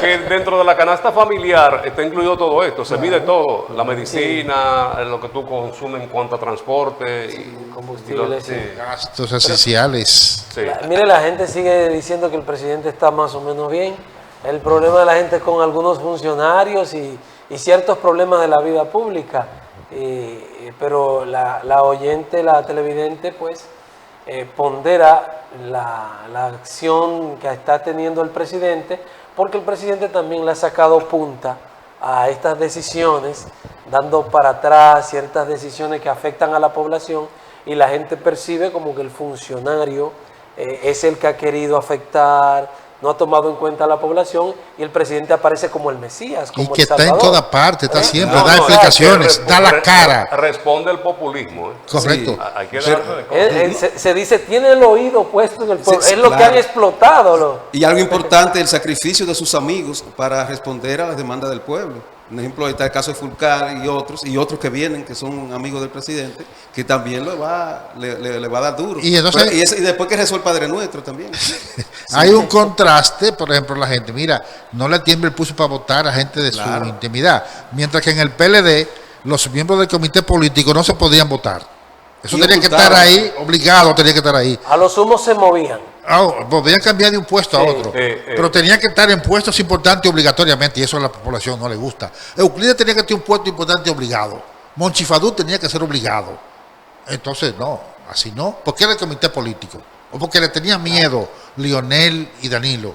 A: que dentro de la canasta familiar está incluido todo esto, se mide todo, la medicina, lo que tú consumes en cuanto a transporte,
B: combustible, sí.
C: Gastos esenciales.
A: sí.
B: Mire, la gente sigue diciendo que el presidente está más o menos bien. El problema de la gente es con algunos funcionarios y ciertos problemas de la vida pública. Pero la oyente, la televidente, pues pondera la acción que está teniendo el presidente, porque el presidente también le ha sacado punta a estas decisiones, dando para atrás ciertas decisiones que afectan a la población, y la gente percibe como que el funcionario es el que ha querido afectar, no ha tomado en cuenta a la población, y el presidente aparece como el Mesías, como
C: Y que
B: el
C: está en
B: Salvador.
C: toda parte, está siempre,
A: No,
C: da
A: no,
C: explicaciones,
A: es que
C: da la cara.
A: Responde el populismo.
C: Correcto.
A: Sí, hay que darse de cosas.
B: Se dice, tiene el oído puesto en el pueblo.
D: Sí,
B: Es lo que
D: claro.
B: han explotado.
D: Y algo importante, el sacrificio de sus amigos para responder a las demandas del pueblo. Por ejemplo, está el caso de Fulcar y otros que vienen, que son amigos del presidente, que también le va a dar duro.
C: Y entonces-
D: Pero, y después que rezó el Padre Nuestro también.
C: Hay un contraste, por ejemplo, la gente, mira, no le tiembla el pulso para votar a gente de
D: Claro.
C: su intimidad, mientras que en el PLD los miembros del comité político no se podían votar. Eso
D: Y
C: tenía que
D: ocultaban.
C: estar ahí, obligado tenía que estar ahí.
B: A los humos se movían.
C: Podían cambiar de un puesto a
B: Sí.
C: otro, pero tenían que estar en puestos importantes obligatoriamente, y eso a la población no le gusta. Euclides tenía que tener un puesto importante obligado. Monchifadú tenía que ser obligado. Entonces, no, así no. Porque era el comité político. O porque le tenía miedo Lionel y Danilo.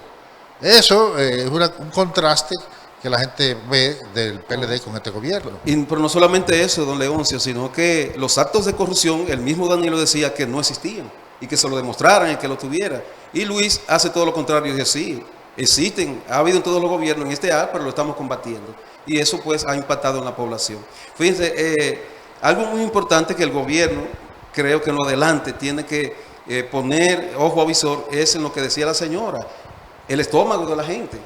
C: Eso es un contraste que la gente ve del PLD con este gobierno.
D: Pero no solamente eso, don Leoncio, sino que los actos de corrupción, el mismo Danilo decía que no existían y que se lo demostraran y que lo tuviera. Y Luis hace todo lo contrario, dice sí, existen, ha habido en todos los gobiernos, en este pero lo estamos combatiendo. Y eso pues ha impactado en la población. Fíjense, algo muy importante que el gobierno, creo que en lo adelante, tiene que poner ojo avisor, es en lo que decía la señora, el estómago de la gente.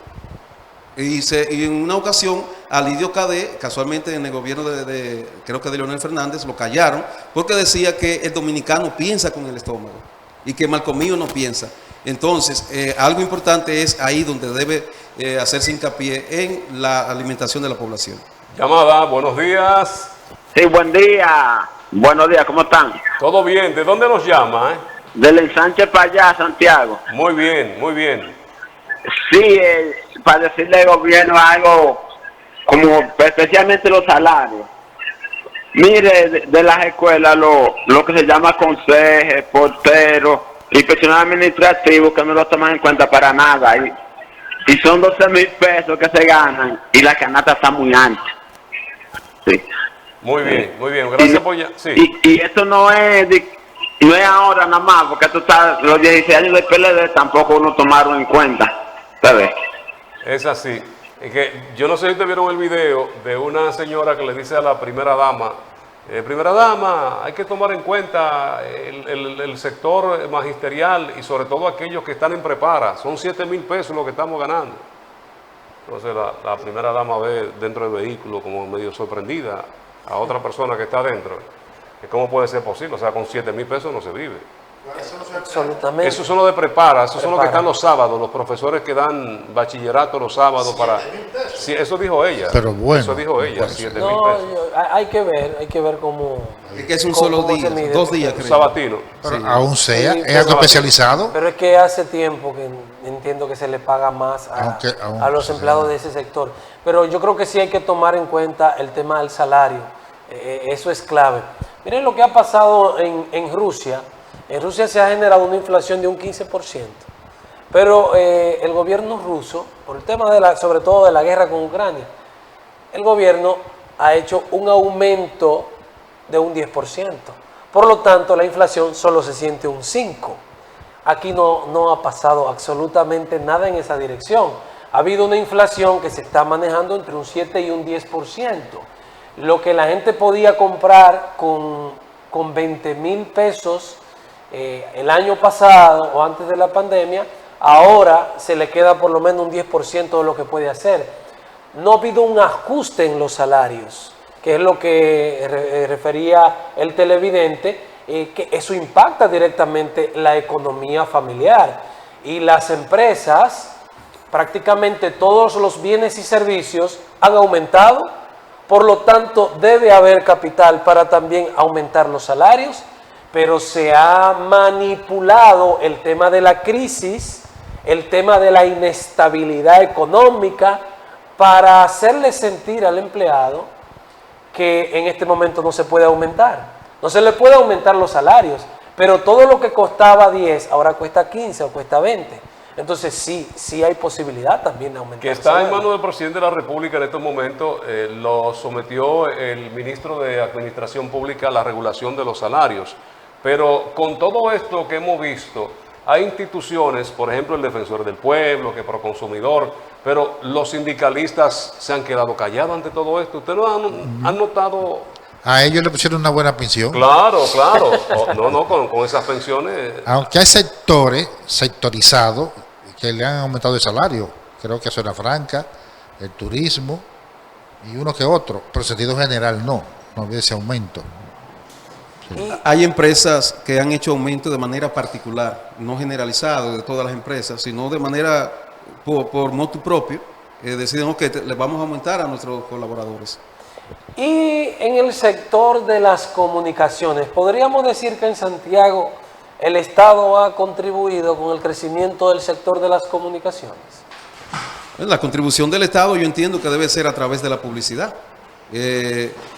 D: Y en una ocasión a Lidio Cadet, casualmente en el gobierno creo que de Leonel Fernández, lo callaron porque decía que el dominicano piensa con el estómago y que Malcomío no piensa. Entonces, algo importante es ahí donde debe hacerse hincapié en la alimentación de la población.
A: Llamada, buenos días.
F: Sí, buen día. Buenos días, ¿cómo están?
A: Todo bien, ¿de dónde nos llama?
F: Del ensanche para allá, Santiago.
A: Muy bien, muy bien.
F: Sí, para decirle al gobierno algo, como especialmente los salarios. Mire, de las escuelas, lo que se llama conseje, portero, y personal administrativo, que no lo toman en cuenta para nada. Y son 12,000 pesos que se ganan, y la canasta está muy ancha. Sí.
A: Muy bien, muy bien. Gracias por ya. Sí.
F: Y esto no es ahora nada más, porque esto está, los 16 años del PLD tampoco uno tomaron en cuenta, ¿sabes?
A: Es así. Es que yo no sé si ustedes vieron el video de una señora que le dice a la primera dama, hay que tomar en cuenta el sector magisterial y sobre todo aquellos que están en prepara. Son 7,000 pesos lo que estamos ganando. Entonces la primera dama ve dentro del vehículo como medio sorprendida a otra persona que está dentro. ¿Cómo puede ser posible? O sea, con 7,000 pesos no se vive.
B: Absolutamente.
A: Esos son los de prepara, esos son los que están los sábados, los profesores que dan bachillerato los sábados para... Sí, eso dijo ella.
C: Pero bueno,
A: Eso dijo ella,
C: pues.
A: 7,000
B: No,
A: pesos.
B: hay que ver cómo...
D: Es que es un
B: ¿Cómo
D: solo
B: se
D: día,
B: mide?
D: 2 días,
A: Un
D: creo.
A: sabatino.
C: Pero aún sea,
B: Sí,
C: es algo
A: pero-
C: especializado.
B: Pero es que hace tiempo que entiendo que se le paga más
C: Aún
B: a los
C: sea.
B: empleados de ese sector. Pero yo creo que sí hay que tomar en cuenta el tema del salario. Eso es clave. Miren lo que ha pasado en Rusia. En Rusia se ha generado una inflación de un 15%. Pero el gobierno ruso, por el tema sobre todo de la guerra con Ucrania, el gobierno ha hecho un aumento de un 10%. Por lo tanto, la inflación solo se siente un 5%. Aquí no ha pasado absolutamente nada en esa dirección. Ha habido una inflación que se está manejando entre un 7 y un 10%. Lo que la gente podía comprar con 20,000 pesos el año pasado o antes de la pandemia, ahora se le queda por lo menos un 10% de lo que puede hacer. No ha habido un ajuste en los salarios, que es lo que refería el televidente, que eso impacta directamente la economía familiar. Y las empresas, prácticamente todos los bienes y servicios han aumentado, por lo tanto debe haber capital para también aumentar los salarios, pero se ha manipulado el tema de la crisis, el tema de la inestabilidad económica, para hacerle sentir al empleado que en este momento no se puede aumentar. No se le puede aumentar los salarios, pero todo lo que costaba 10 ahora cuesta 15 o cuesta 20. Entonces sí hay posibilidad también de aumentar.
A: Que está en manos del presidente de la República en estos momentos, lo sometió el ministro de Administración Pública a la regulación de los salarios. Pero con todo esto que hemos visto, hay instituciones, por ejemplo el Defensor del Pueblo, que Proconsumidor, pero los sindicalistas se han quedado callados ante todo esto. ¿Ustedes han notado?
C: A ellos le pusieron una buena pensión.
A: Claro. Con esas pensiones.
C: Aunque hay sectores sectorizados que le han aumentado el salario. Creo que Zona Franca, el turismo y uno que otro. Pero en sentido general no había ese aumento.
D: Hay empresas que han hecho aumento de manera particular, no generalizado de todas las empresas, sino de manera por motu propio, deciden que les vamos a aumentar a nuestros colaboradores.
B: Y en el sector de las comunicaciones, podríamos decir que en Santiago el Estado ha contribuido con el crecimiento del sector de las comunicaciones.
D: La contribución del Estado yo entiendo que debe ser a través de la publicidad.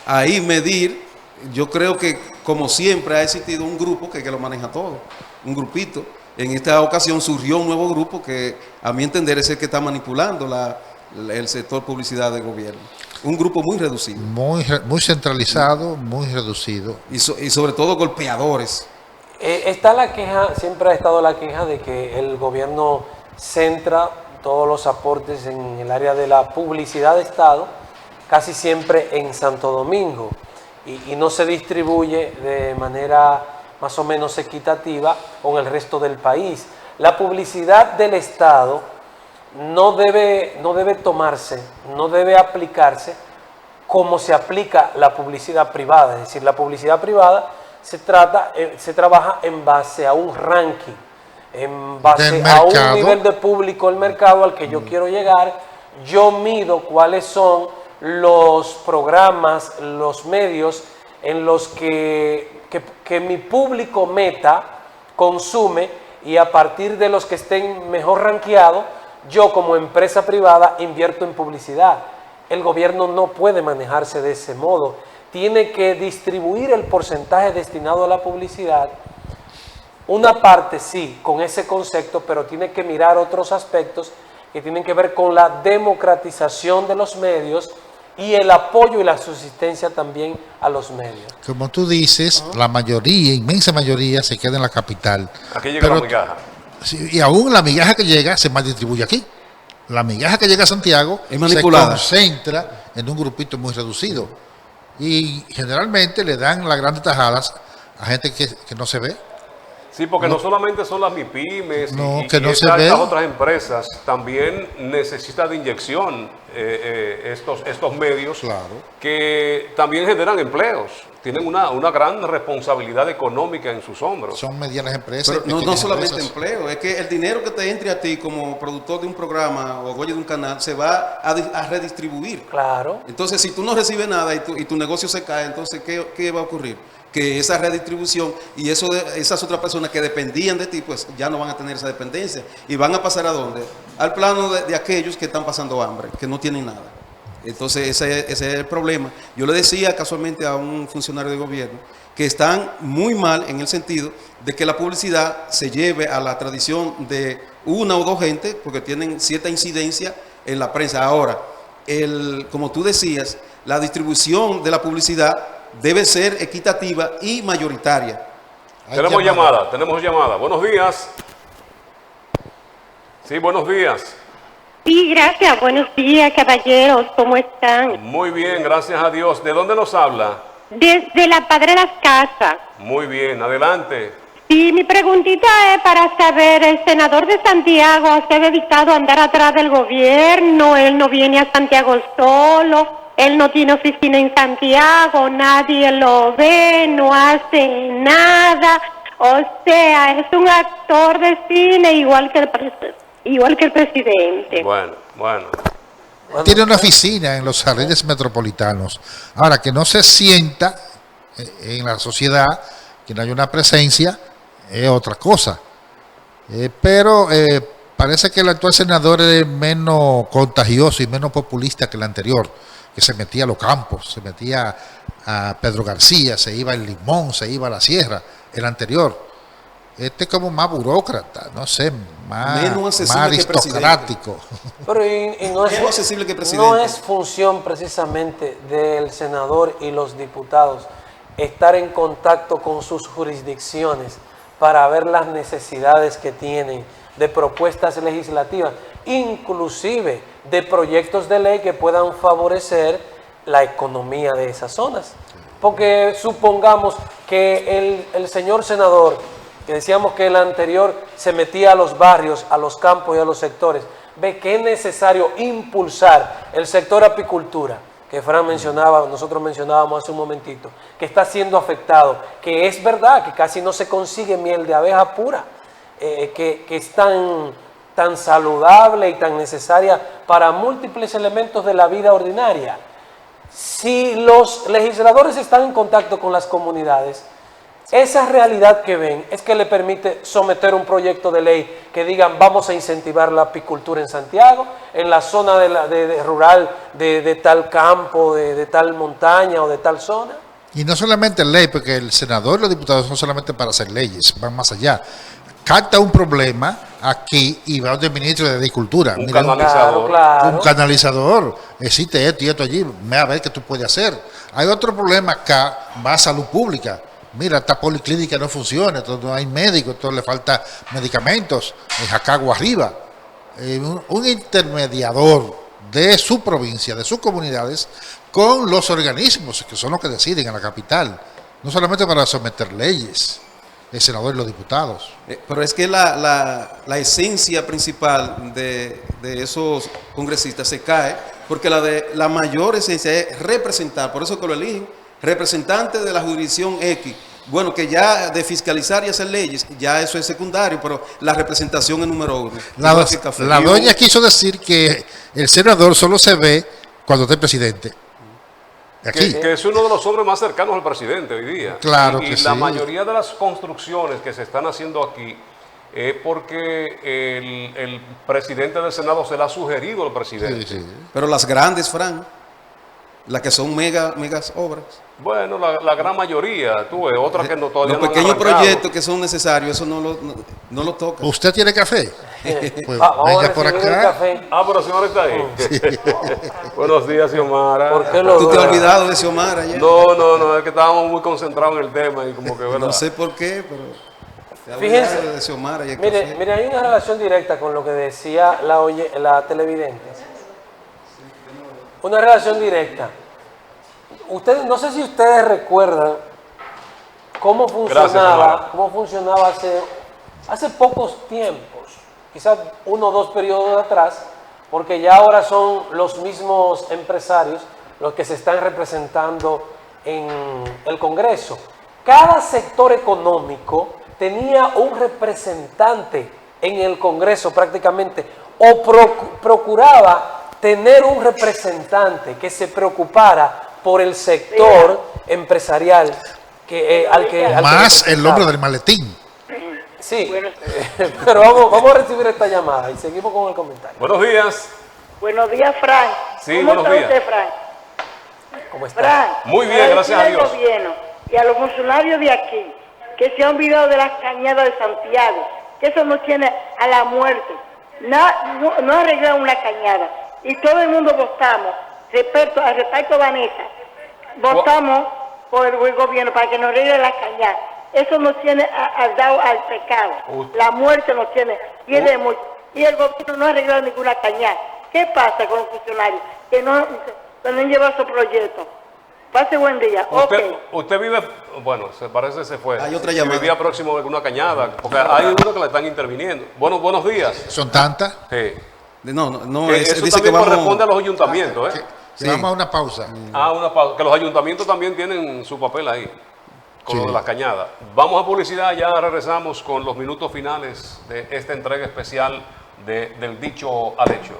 D: Ahí medir, yo creo que como siempre ha existido un grupo que lo maneja todo, un grupito. En esta ocasión surgió un nuevo grupo que a mi entender es el que está manipulando el sector publicidad del gobierno. Un grupo muy reducido.
C: Muy centralizado, muy reducido.
D: Y sobre todo golpeadores.
B: Está la queja, siempre ha estado la queja de que el gobierno centra todos los aportes en el área de la publicidad de Estado, casi siempre en Santo Domingo, y no se distribuye de manera más o menos equitativa con el resto del país. La publicidad del Estado no debe tomarse, no debe aplicarse como se aplica la publicidad privada. Es decir, la publicidad privada se trabaja en base a un ranking, en base a un nivel de público del mercado al que yo quiero llegar. Yo mido cuáles son los programas, los medios en los que mi público meta consume, y a partir de los que estén mejor rankeados, yo como empresa privada invierto en publicidad. El gobierno no puede manejarse de ese modo. Tiene que distribuir el porcentaje destinado a la publicidad. Una parte sí, con ese concepto, pero tiene que mirar otros aspectos que tienen que ver con la democratización de los medios y el apoyo y la subsistencia también a los medios.
C: Como tú dices, la mayoría, inmensa mayoría, se queda en la capital.
A: Aquí llega la migaja.
C: Sí, y aún la migaja que llega se más distribuye aquí. La migaja que llega a Santiago
D: es manipulada,
C: se concentra en un grupito muy reducido. Y generalmente le dan las grandes tajadas a gente que no se ve.
A: Sí, porque no solamente son las MIPYMES y
C: estas
A: otras empresas, también necesita de inyección estos medios,
C: claro,
A: que también generan empleos. Tienen una gran responsabilidad económica en sus hombros.
C: Son medianas empresas.
D: Pero no solamente empleo, es que el dinero que te entre a ti como productor de un programa o dueño de un canal se va a redistribuir.
B: Claro.
D: Entonces, si tú no recibes nada y tu negocio se cae, entonces, ¿qué va a ocurrir? Que esa redistribución y esas otras personas que dependían de ti, pues ya no van a tener esa dependencia. ¿Y van a pasar a dónde? Al plano de aquellos que están pasando hambre, que no tienen nada. Entonces ese es el problema. Yo le decía casualmente a un funcionario de gobierno que están muy mal en el sentido de que la publicidad se lleve a la tradición de una o dos gente, porque tienen cierta incidencia en la prensa. Ahora, como tú decías, la distribución de la publicidad debe ser equitativa y mayoritaria.
A: Tenemos llamada. Buenos días. Sí, buenos días.
G: Sí, gracias. Buenos días, caballeros. ¿Cómo están?
A: Muy bien, gracias a Dios. ¿De dónde nos habla?
G: Desde la Padre Las Casas.
A: Muy bien, adelante.
G: Sí, mi preguntita es para saber, el senador de Santiago se ha dedicado a andar atrás del gobierno, él no viene a Santiago solo. él no tiene oficina en Santiago, nadie lo ve, no hace nada. O sea, es un actor de cine igual que el presidente.
A: Bueno.
C: Tiene una oficina en los jardines metropolitanos. Ahora, que no se sienta en la sociedad, que no haya una presencia, es otra cosa. Pero parece que el actual senador es menos contagioso y menos populista que el anterior, que se metía a los campos, se metía a Pedro García, se iba al Limón, se iba a la Sierra, el anterior. Este es como más burócrata, no sé, más aristocrático.
B: Pero no es,
D: Menos accesible que presidente.
B: no es función precisamente del senador y los diputados estar en contacto con sus jurisdicciones para ver las necesidades que tienen de propuestas legislativas, inclusive de proyectos de ley que puedan favorecer la economía de esas zonas. Porque supongamos que el señor senador, que decíamos que el anterior se metía a los barrios, a los campos y a los sectores, ve que es necesario impulsar el sector apicultura, que Fran mencionaba, nosotros mencionábamos hace un momentito, que está siendo afectado, que es verdad que casi no se consigue miel de abeja pura, que es tan saludable y tan necesaria para múltiples elementos de la vida ordinaria. Si los legisladores están en contacto con las comunidades, esa realidad que ven es que le permite someter un proyecto de ley que digan vamos a incentivar la apicultura en Santiago, en la zona rural de tal campo, de tal montaña o de tal zona.
C: Y no solamente ley, porque el senador y los diputados son solamente para hacer leyes, van más allá. Capta un problema aquí y va donde el ministro de Agricultura.
A: Un
C: Mira,
A: canalizador.
B: Claro.
C: Un canalizador, existe esto y esto allí, ve a ver qué tú puedes hacer. Hay otro problema acá, va a salud pública. Mira, esta policlínica no funciona, entonces no hay médicos, entonces le falta medicamentos, en Jacagua arriba. Un intermediador de su provincia, de sus comunidades, con los organismos que son los que deciden en la capital, no solamente para someter leyes, el senador y los diputados.
D: Pero es que la esencia principal de esos congresistas se cae, porque la mayor esencia es representar, por eso que lo eligen, representante de la jurisdicción X. Bueno, que ya de fiscalizar y hacer leyes, ya eso es secundario, pero la representación es número uno.
C: La doña quiso decir que el senador solo se ve cuando está el presidente. Aquí.
A: Que es uno de los hombres más cercanos al presidente hoy día.
C: Claro
A: y
C: que
A: la
C: sí.
A: mayoría de las construcciones que se están haciendo aquí es porque el presidente del Senado se le ha sugerido al presidente.
C: Sí.
D: Pero las grandes, Fran, las que son megas obras.
A: Bueno, la gran mayoría, tú ves, otras que no todavía
D: Los
A: no han
D: pequeños
A: arrancado.
D: proyectos que son necesarios, eso no lo toca.
C: ¿Usted tiene café? Pues
B: Vamos a
C: venga por
B: recibir el
C: acá.
B: café.
A: Ah, pero señora está ahí. Buenos días, Xiomara.
B: ¿Por qué lo
D: ¿Tú te has
B: duda?
D: olvidado de Xiomara ya?
A: No, es que estábamos muy concentrados en el tema y como que, ¿verdad?
D: No sé por qué, pero te has
B: Fíjense,
D: olvidado de Xiomara y el
B: Mire,
D: café.
B: mire, hay una relación directa con lo que decía la televidente. Una relación directa. Ustedes, no sé si ustedes recuerdan cómo funcionaba hace pocos tiempos, quizás 1 o 2 periodos atrás, porque ya ahora son los mismos empresarios los que se están representando en el Congreso. Cada sector económico tenía un representante en el Congreso prácticamente, o procuraba tener un representante que se preocupara por el sector empresarial al que
C: Más el
B: representaba.
C: hombre del maletín.
B: Sí, pero vamos a recibir esta llamada y seguimos con el comentario.
A: Buenos días.
E: Buenos días, Frank.
A: Sí,
E: ¿Cómo
A: buenos
E: está
A: días.
E: usted, Frank?
B: ¿Cómo está?
E: Frank,
A: Muy bien,
E: para
A: gracias a
E: decirle al
A: Dios.
E: gobierno y a los funcionarios de aquí que se han olvidado de las cañadas de Santiago, que eso nos tiene a la muerte. No arreglaron una cañada y todo el mundo votamos, respecto a Vanessa, votamos por el gobierno para que nos arregle la cañada. Eso nos tiene dado al pecado. La muerte nos tiene mucho. Y el gobierno no ha arreglado ninguna cañada. ¿Qué pasa con los funcionarios? Que no han llevado su proyecto. Pase buen día.
A: Usted vive, bueno, parece que se fue.
D: Hay otra
A: Si
D: llamada.
A: vivía próximo a alguna cañada, porque hay uno que le están interviniendo. Buenos días.
C: Son tantas.
A: Sí.
D: No,
A: Que
D: dice
A: eso
D: que
A: también
D: vamos...
A: corresponde a los ayuntamientos, ¿eh?
C: Sí. Vamos a una pausa.
A: Una pausa. Que los ayuntamientos también tienen su papel ahí, con lo de las cañadas. Vamos a publicidad, ya regresamos con los minutos finales de esta entrega especial del dicho al hecho.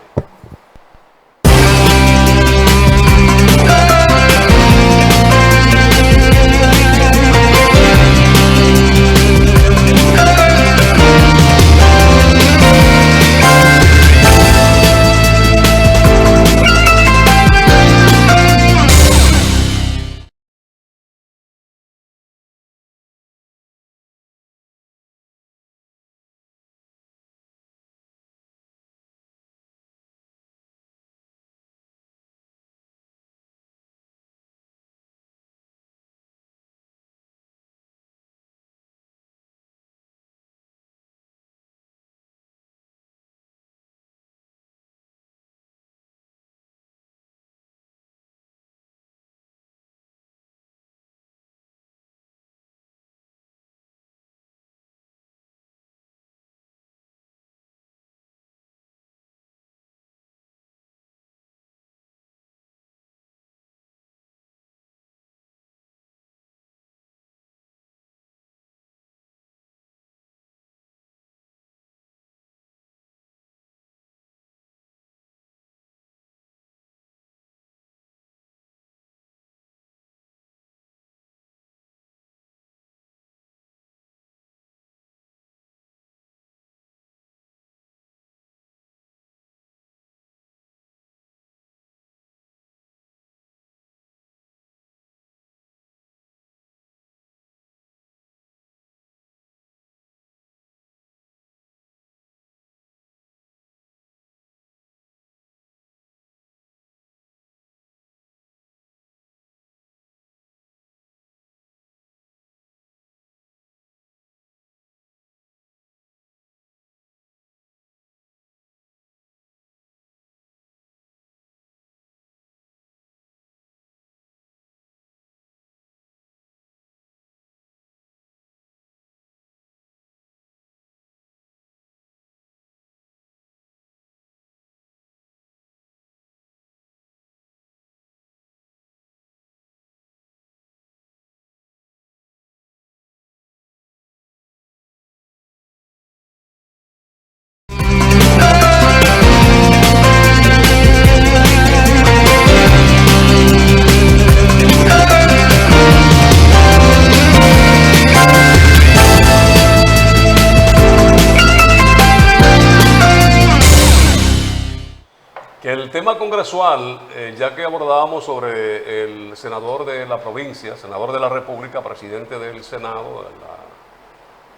A: El tema congresual, ya que abordábamos sobre el senador de la provincia, senador de la República, presidente del Senado,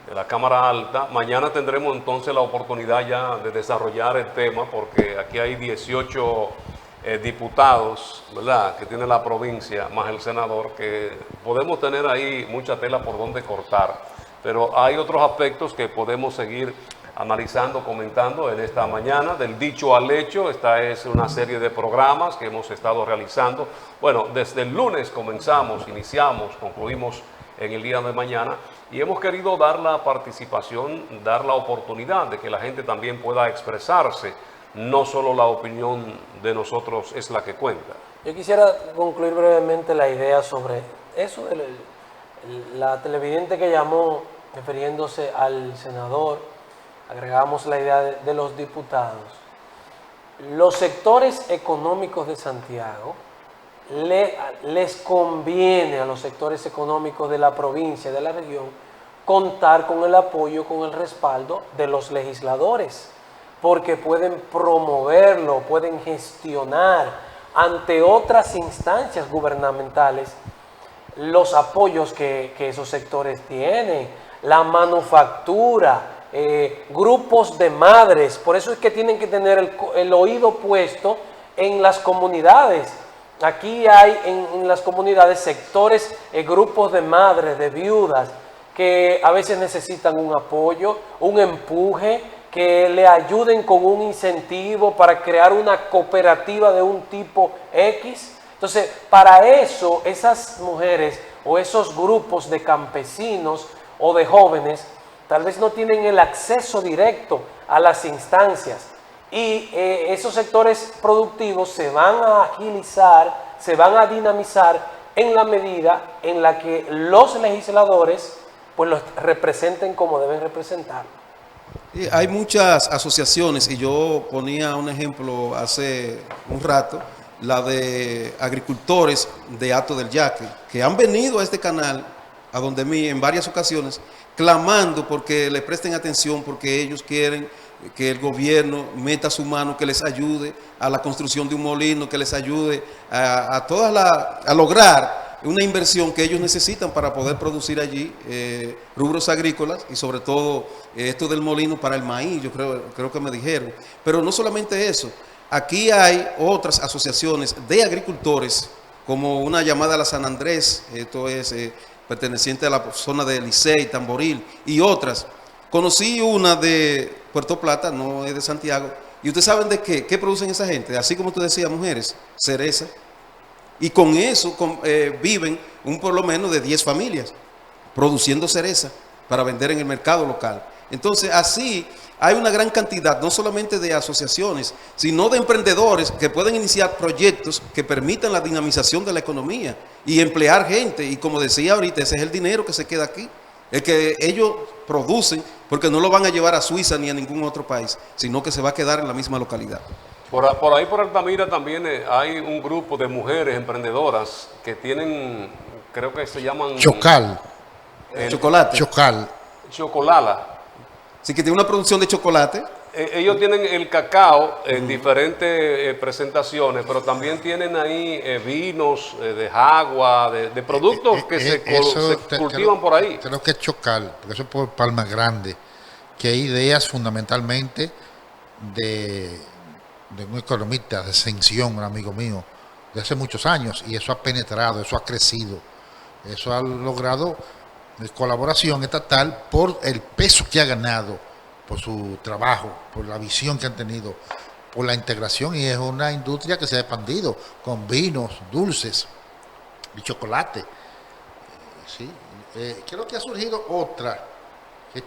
A: de la Cámara Alta, mañana tendremos entonces la oportunidad ya de desarrollar el tema, porque aquí hay 18 diputados, ¿verdad?, que tiene la provincia, más el senador, que podemos tener ahí mucha tela por donde cortar, pero hay otros aspectos que podemos seguir analizando, comentando en esta mañana. Del dicho al hecho, esta es una serie de programas que hemos estado realizando. Bueno, desde el lunes comenzamos, iniciamos, concluimos en el día de mañana y hemos querido dar la participación, dar la oportunidad de que la gente también pueda expresarse. No solo la opinión de nosotros es la que cuenta.
B: Yo quisiera concluir brevemente la idea sobre eso de la televidente que llamó refiriéndose al senador. Agregamos la idea de los diputados. Los sectores económicos de Santiago les conviene a los sectores económicos de la provincia, de la región, contar con el apoyo, con el respaldo de los legisladores, porque pueden promoverlo, pueden gestionar ante otras instancias gubernamentales los apoyos que esos sectores tienen, la manufactura, grupos de madres. Por eso es que tienen que tener el oído puesto en las comunidades. Aquí hay en las comunidades sectores, grupos de madres, de viudas, que a veces necesitan un apoyo, un empuje, que le ayuden con un incentivo para crear una cooperativa de un tipo X. Entonces, para eso, esas mujeres o esos grupos de campesinos o de jóvenes tal vez no tienen el acceso directo a las instancias y esos sectores productivos se van a agilizar, se van a dinamizar en la medida en la que los legisladores pues los representen como deben representar.
D: Sí, hay muchas asociaciones y yo ponía un ejemplo hace un rato, la de agricultores de Hato del Yaque, que han venido a este canal, a donde mí en varias ocasiones, clamando porque le presten atención, porque ellos quieren que el gobierno meta su mano, que les ayude a la construcción de un molino, que les ayude a lograr una inversión que ellos necesitan para poder producir allí rubros agrícolas y sobre todo esto del molino para el maíz, yo creo que me dijeron. Pero no solamente eso, aquí hay otras asociaciones de agricultores, como una llamada La San Andrés, esto es perteneciente a la zona de Licey, Tamboril y otras. Conocí una de Puerto Plata, no es de Santiago, y ustedes saben de qué producen esa gente, así como tú decías, mujeres, cereza. Y con eso viven por lo menos de 10 familias produciendo cereza para vender en el mercado local. Entonces, así hay una gran cantidad, no solamente de asociaciones, sino de emprendedores que pueden iniciar proyectos que permitan la dinamización de la economía y emplear gente. Y como decía ahorita, ese es el dinero que se queda aquí, el que ellos producen, porque no lo van a llevar a Suiza ni a ningún otro país, sino que se va a quedar en la misma localidad.
A: Por ahí por Altamira también hay un grupo de mujeres emprendedoras que tienen, creo que se llaman...
C: Chocal.
D: Chocolate.
C: Chocal.
A: Chocolala.
D: Sí, que tiene una producción de chocolate.
A: Ellos tienen el cacao en diferentes presentaciones, pero también tienen ahí vinos de agua, de productos que se cultivan por ahí.
C: Creo que es Chocal, porque eso es por Palma Grande, que hay ideas fundamentalmente de un economista de Ascensión, un amigo mío, de hace muchos años, y eso ha penetrado, eso ha crecido, eso ha logrado colaboración estatal por el peso que ha ganado, por su trabajo, por la visión que han tenido, por la integración, y es una industria que se ha expandido con vinos, dulces y chocolate. Sí. Creo que ha surgido otra, que es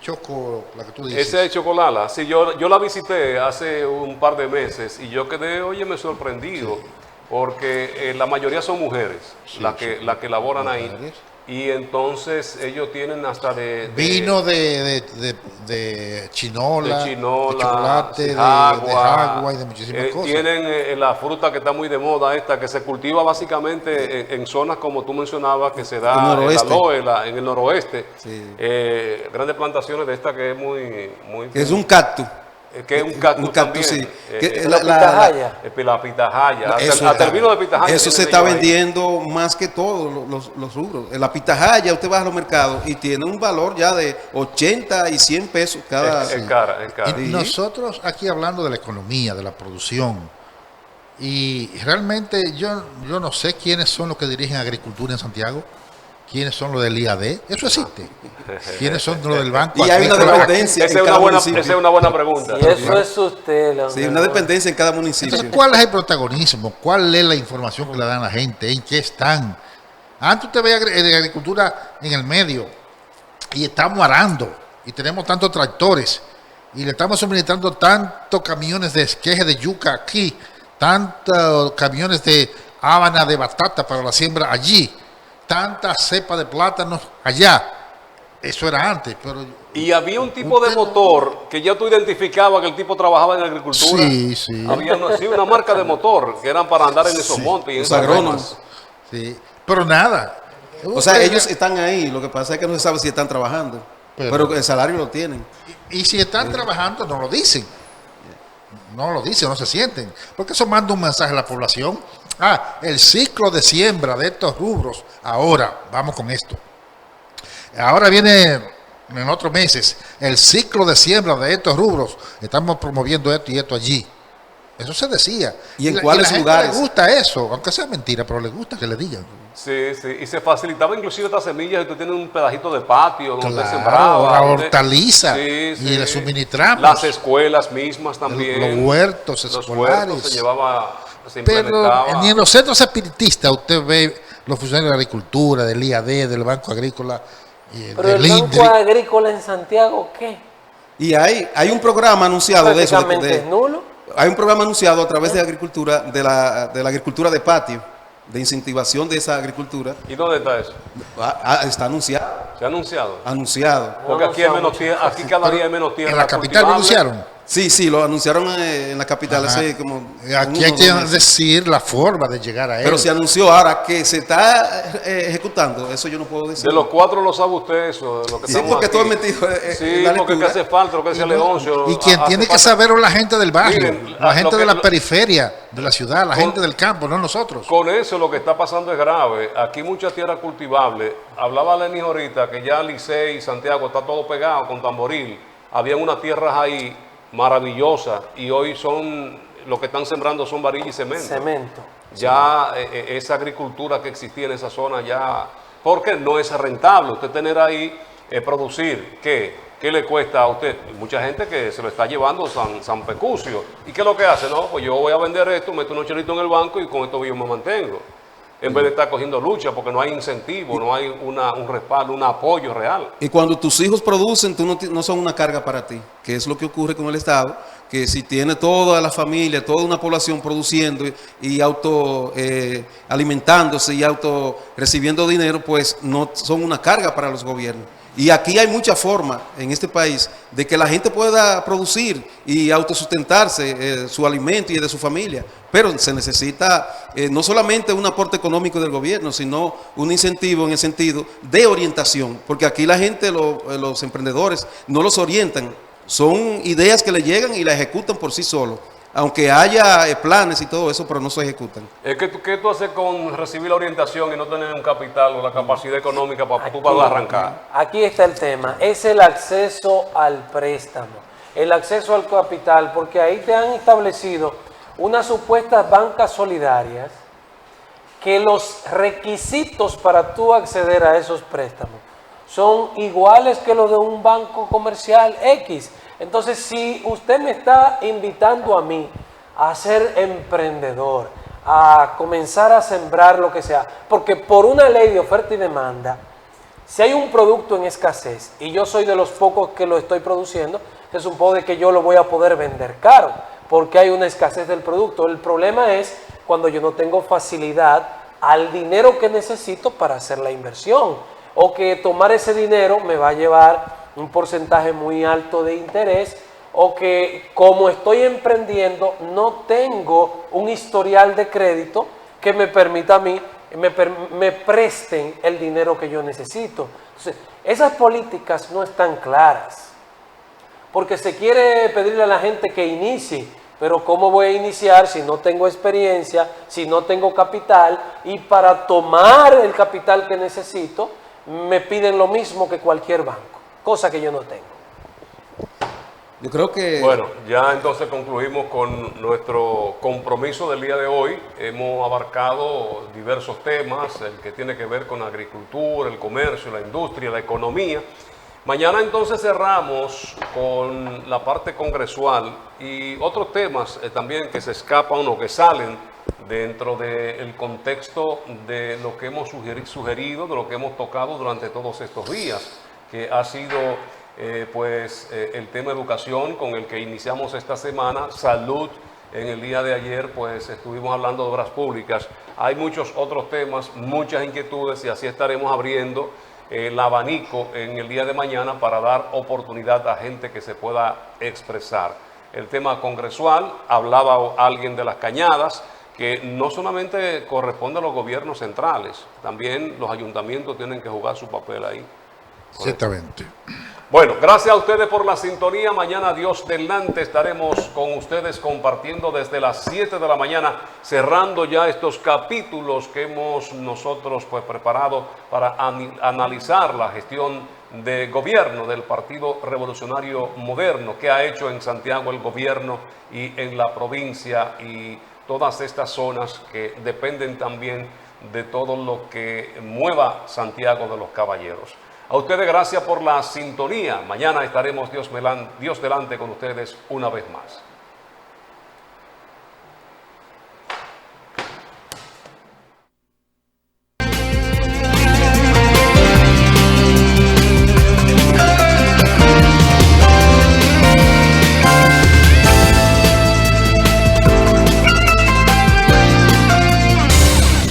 C: la que tú dices.
A: Esa es Chocolala. Sí, yo la visité hace un par de meses y yo quedé, me sorprendido, sí, porque la mayoría son mujeres, sí, las que elaboran mujeres ahí. Y entonces ellos tienen hasta
C: vino de chinola, de chocolate, de agua y de muchísimas cosas.
A: Tienen la fruta que está muy de moda esta, que se cultiva básicamente en zonas como tú mencionabas, que se da en la Loe, en el noroeste. Sí. Grandes plantaciones de esta que es muy
D: que es un cactus.
A: Que es un cactus también.
D: Sí.
A: La pitahaya. Hasta el vino de pitahaya.
D: Eso se está vendiendo más que todos los rubros. La pitahaya, usted va a los mercados y tiene un valor ya de 80 y 100 pesos cada...
A: Es cara.
C: Y nosotros aquí hablando de la economía, de la producción, y realmente yo no sé quiénes son los que dirigen agricultura en Santiago. ¿Quiénes son los del IAD? Eso existe. ¿Quiénes son los del banco?
D: Y hay una dependencia.
A: Esa es una buena pregunta.
B: Y eso es usted.
D: Sí, una dependencia en cada municipio.
C: Entonces, ¿cuál es el protagonismo? ¿Cuál es la información que le dan a la gente? ¿En qué están? Antes usted veía de agricultura en el medio y estamos arando y tenemos tantos tractores y le estamos suministrando tantos camiones de esqueje de yuca aquí, tantos camiones de habana de batata para la siembra allí, tantas cepas de plátanos allá. Eso era antes, pero...
A: Y había un tipo de motor que ya tú identificabas que el tipo trabajaba en agricultura.
C: Sí.
A: Había una marca de motor que eran para andar en esos montes y en esas agrónomos.
C: Sí, pero nada.
D: O sea, ellos están ahí, lo que pasa es que no se sabe si están trabajando, pero el salario lo tienen.
C: Y si están trabajando, no lo dicen. No lo dicen, no se sienten. Porque eso manda un mensaje a la población. El ciclo de siembra de estos rubros, ahora, vamos con esto. Ahora viene en otros meses, el ciclo de siembra de estos rubros, estamos promoviendo esto y esto allí. Eso se decía.
D: ¿Y en cuáles lugares?
C: Le gusta eso, aunque sea mentira, pero le gusta que le digan.
A: Sí, y se facilitaba inclusive estas semillas, y tú tienes un pedacito de patio donde te
C: sembraba. La hortaliza, y le suministramos.
A: Las escuelas mismas también.
C: Los huertos escolares.
A: Huertos se llevaba...
C: Pero ni en los centros espiritistas usted ve los funcionarios de agricultura, del IAD, del Banco Agrícola,
B: pero del el Banco Agrícola en Santiago, ¿qué?
D: Y hay un programa anunciado de eso.
B: ¿Es nulo?
D: hay un programa anunciado a través de agricultura, de la agricultura de patio, de incentivación de esa agricultura.
A: ¿Y dónde está eso?
D: Está anunciado.
A: ¿Se ha anunciado?
D: Anunciado.
A: Porque aquí, hay menos tierra, aquí cada día hay menos tierra.
C: ¿En la capital lo
A: cultivable.
C: anunciaron?
D: Sí, lo anunciaron en la capital hace como
C: Aquí
D: uno
C: hay
D: o
C: que
D: dos meses.
C: decir la forma de llegar a él.
D: Pero se anunció ahora que se está ejecutando, eso yo no puedo decir.
A: De los 4 lo sabe usted eso, de lo que
D: Sí,
A: estamos
D: porque
A: aquí.
D: estoy metido
A: Sí,
D: en la
A: porque
D: lectura.
A: hace falta lo que decía Leoncio.
C: Y quien
A: hace
C: tiene que
A: falta-
C: saber es la gente del barrio,
A: Miren,
C: la gente
A: lo
C: de
A: que-
C: la periferia de la ciudad, la
A: Con-
C: gente del campo, no nosotros.
A: Con eso lo que está pasando es grave. Aquí mucha tierra cultivable. Hablaba Lenis ahorita que ya Licey y Santiago está todo pegado con Tamboril. Habían unas tierras ahí maravillosas y hoy son, lo que están sembrando son varilla y cemento.
B: Cemento.
A: Ya esa agricultura que existía en esa zona ya, porque no es rentable usted tener ahí, producir, ¿qué le cuesta a usted? Mucha gente que se lo está llevando San Pecucio. ¿Y qué es lo que hace? No, pues yo voy a vender esto, meto unos chelitos en el banco y con esto yo me mantengo. En vez de estar cogiendo lucha, porque no hay incentivo, no hay un respaldo, un apoyo real.
D: Y cuando tus hijos producen, tú no son una carga para ti, que es lo que ocurre con el Estado, que si tiene toda la familia, toda una población produciendo y auto alimentándose y auto recibiendo dinero, pues no son una carga para los gobiernos. Y aquí hay mucha forma en este país de que la gente pueda producir y autosustentarse su alimento y de su familia. Pero se necesita no solamente un aporte económico del gobierno, sino un incentivo en el sentido de orientación. Porque aquí la gente, los emprendedores, no los orientan. Son ideas que le llegan y las ejecutan por sí solos. Aunque haya planes y todo eso, pero no se ejecutan.
A: ¿Qué tú haces con recibir la orientación y no tener un capital o la capacidad económica para tú para arrancar?
B: Aquí está el tema, es el acceso al préstamo, el acceso al capital, porque ahí te han establecido unas supuestas bancas solidarias que los requisitos para tú acceder a esos préstamos son iguales que los de un banco comercial X. Entonces, si usted me está invitando a mí a ser emprendedor, a comenzar a sembrar lo que sea, porque por una ley de oferta y demanda, si hay un producto en escasez y yo soy de los pocos que lo estoy produciendo, se supone que yo lo voy a poder vender caro, porque hay una escasez del producto. El problema es cuando yo no tengo facilidad al dinero que necesito para hacer la inversión, o que tomar ese dinero me va a llevar un porcentaje muy alto de interés, o que como estoy emprendiendo no tengo un historial de crédito que me permita a mí, me presten el dinero que yo necesito. Entonces, esas políticas no están claras, porque se quiere pedirle a la gente que inicie, pero ¿cómo voy a iniciar si no tengo experiencia, si no tengo capital? Y para tomar el capital que necesito, me piden lo mismo que cualquier banco, cosa que yo no tengo.
D: Yo creo que...
A: Bueno, ya entonces concluimos con nuestro compromiso del día de hoy. Hemos abarcado diversos temas, el que tiene que ver con la agricultura, el comercio, la industria, la economía. Mañana entonces cerramos con la parte congresual y otros temas también que se escapan o que salen dentro del contexto de lo que hemos sugerido, de lo que hemos tocado durante todos estos días, que ha sido el tema educación con el que iniciamos esta semana, salud. En el día de ayer pues estuvimos hablando de obras públicas. Hay muchos otros temas, muchas inquietudes y así estaremos abriendo el abanico en el día de mañana para dar oportunidad a gente que se pueda expresar. El tema congresual, hablaba alguien de las cañadas, que no solamente corresponde a los gobiernos centrales, también los ayuntamientos tienen que jugar su papel ahí.
C: Exactamente.
A: Bueno, gracias a ustedes por la sintonía. Mañana, Dios delante, estaremos con ustedes compartiendo desde las 7 de la mañana, cerrando ya estos capítulos que hemos nosotros preparado para analizar la gestión de gobierno del Partido Revolucionario Moderno, que ha hecho en Santiago el gobierno y en la provincia y todas estas zonas que dependen también de todo lo que mueva Santiago de los Caballeros. A ustedes gracias por la sintonía. Mañana estaremos Dios delante con ustedes una vez más.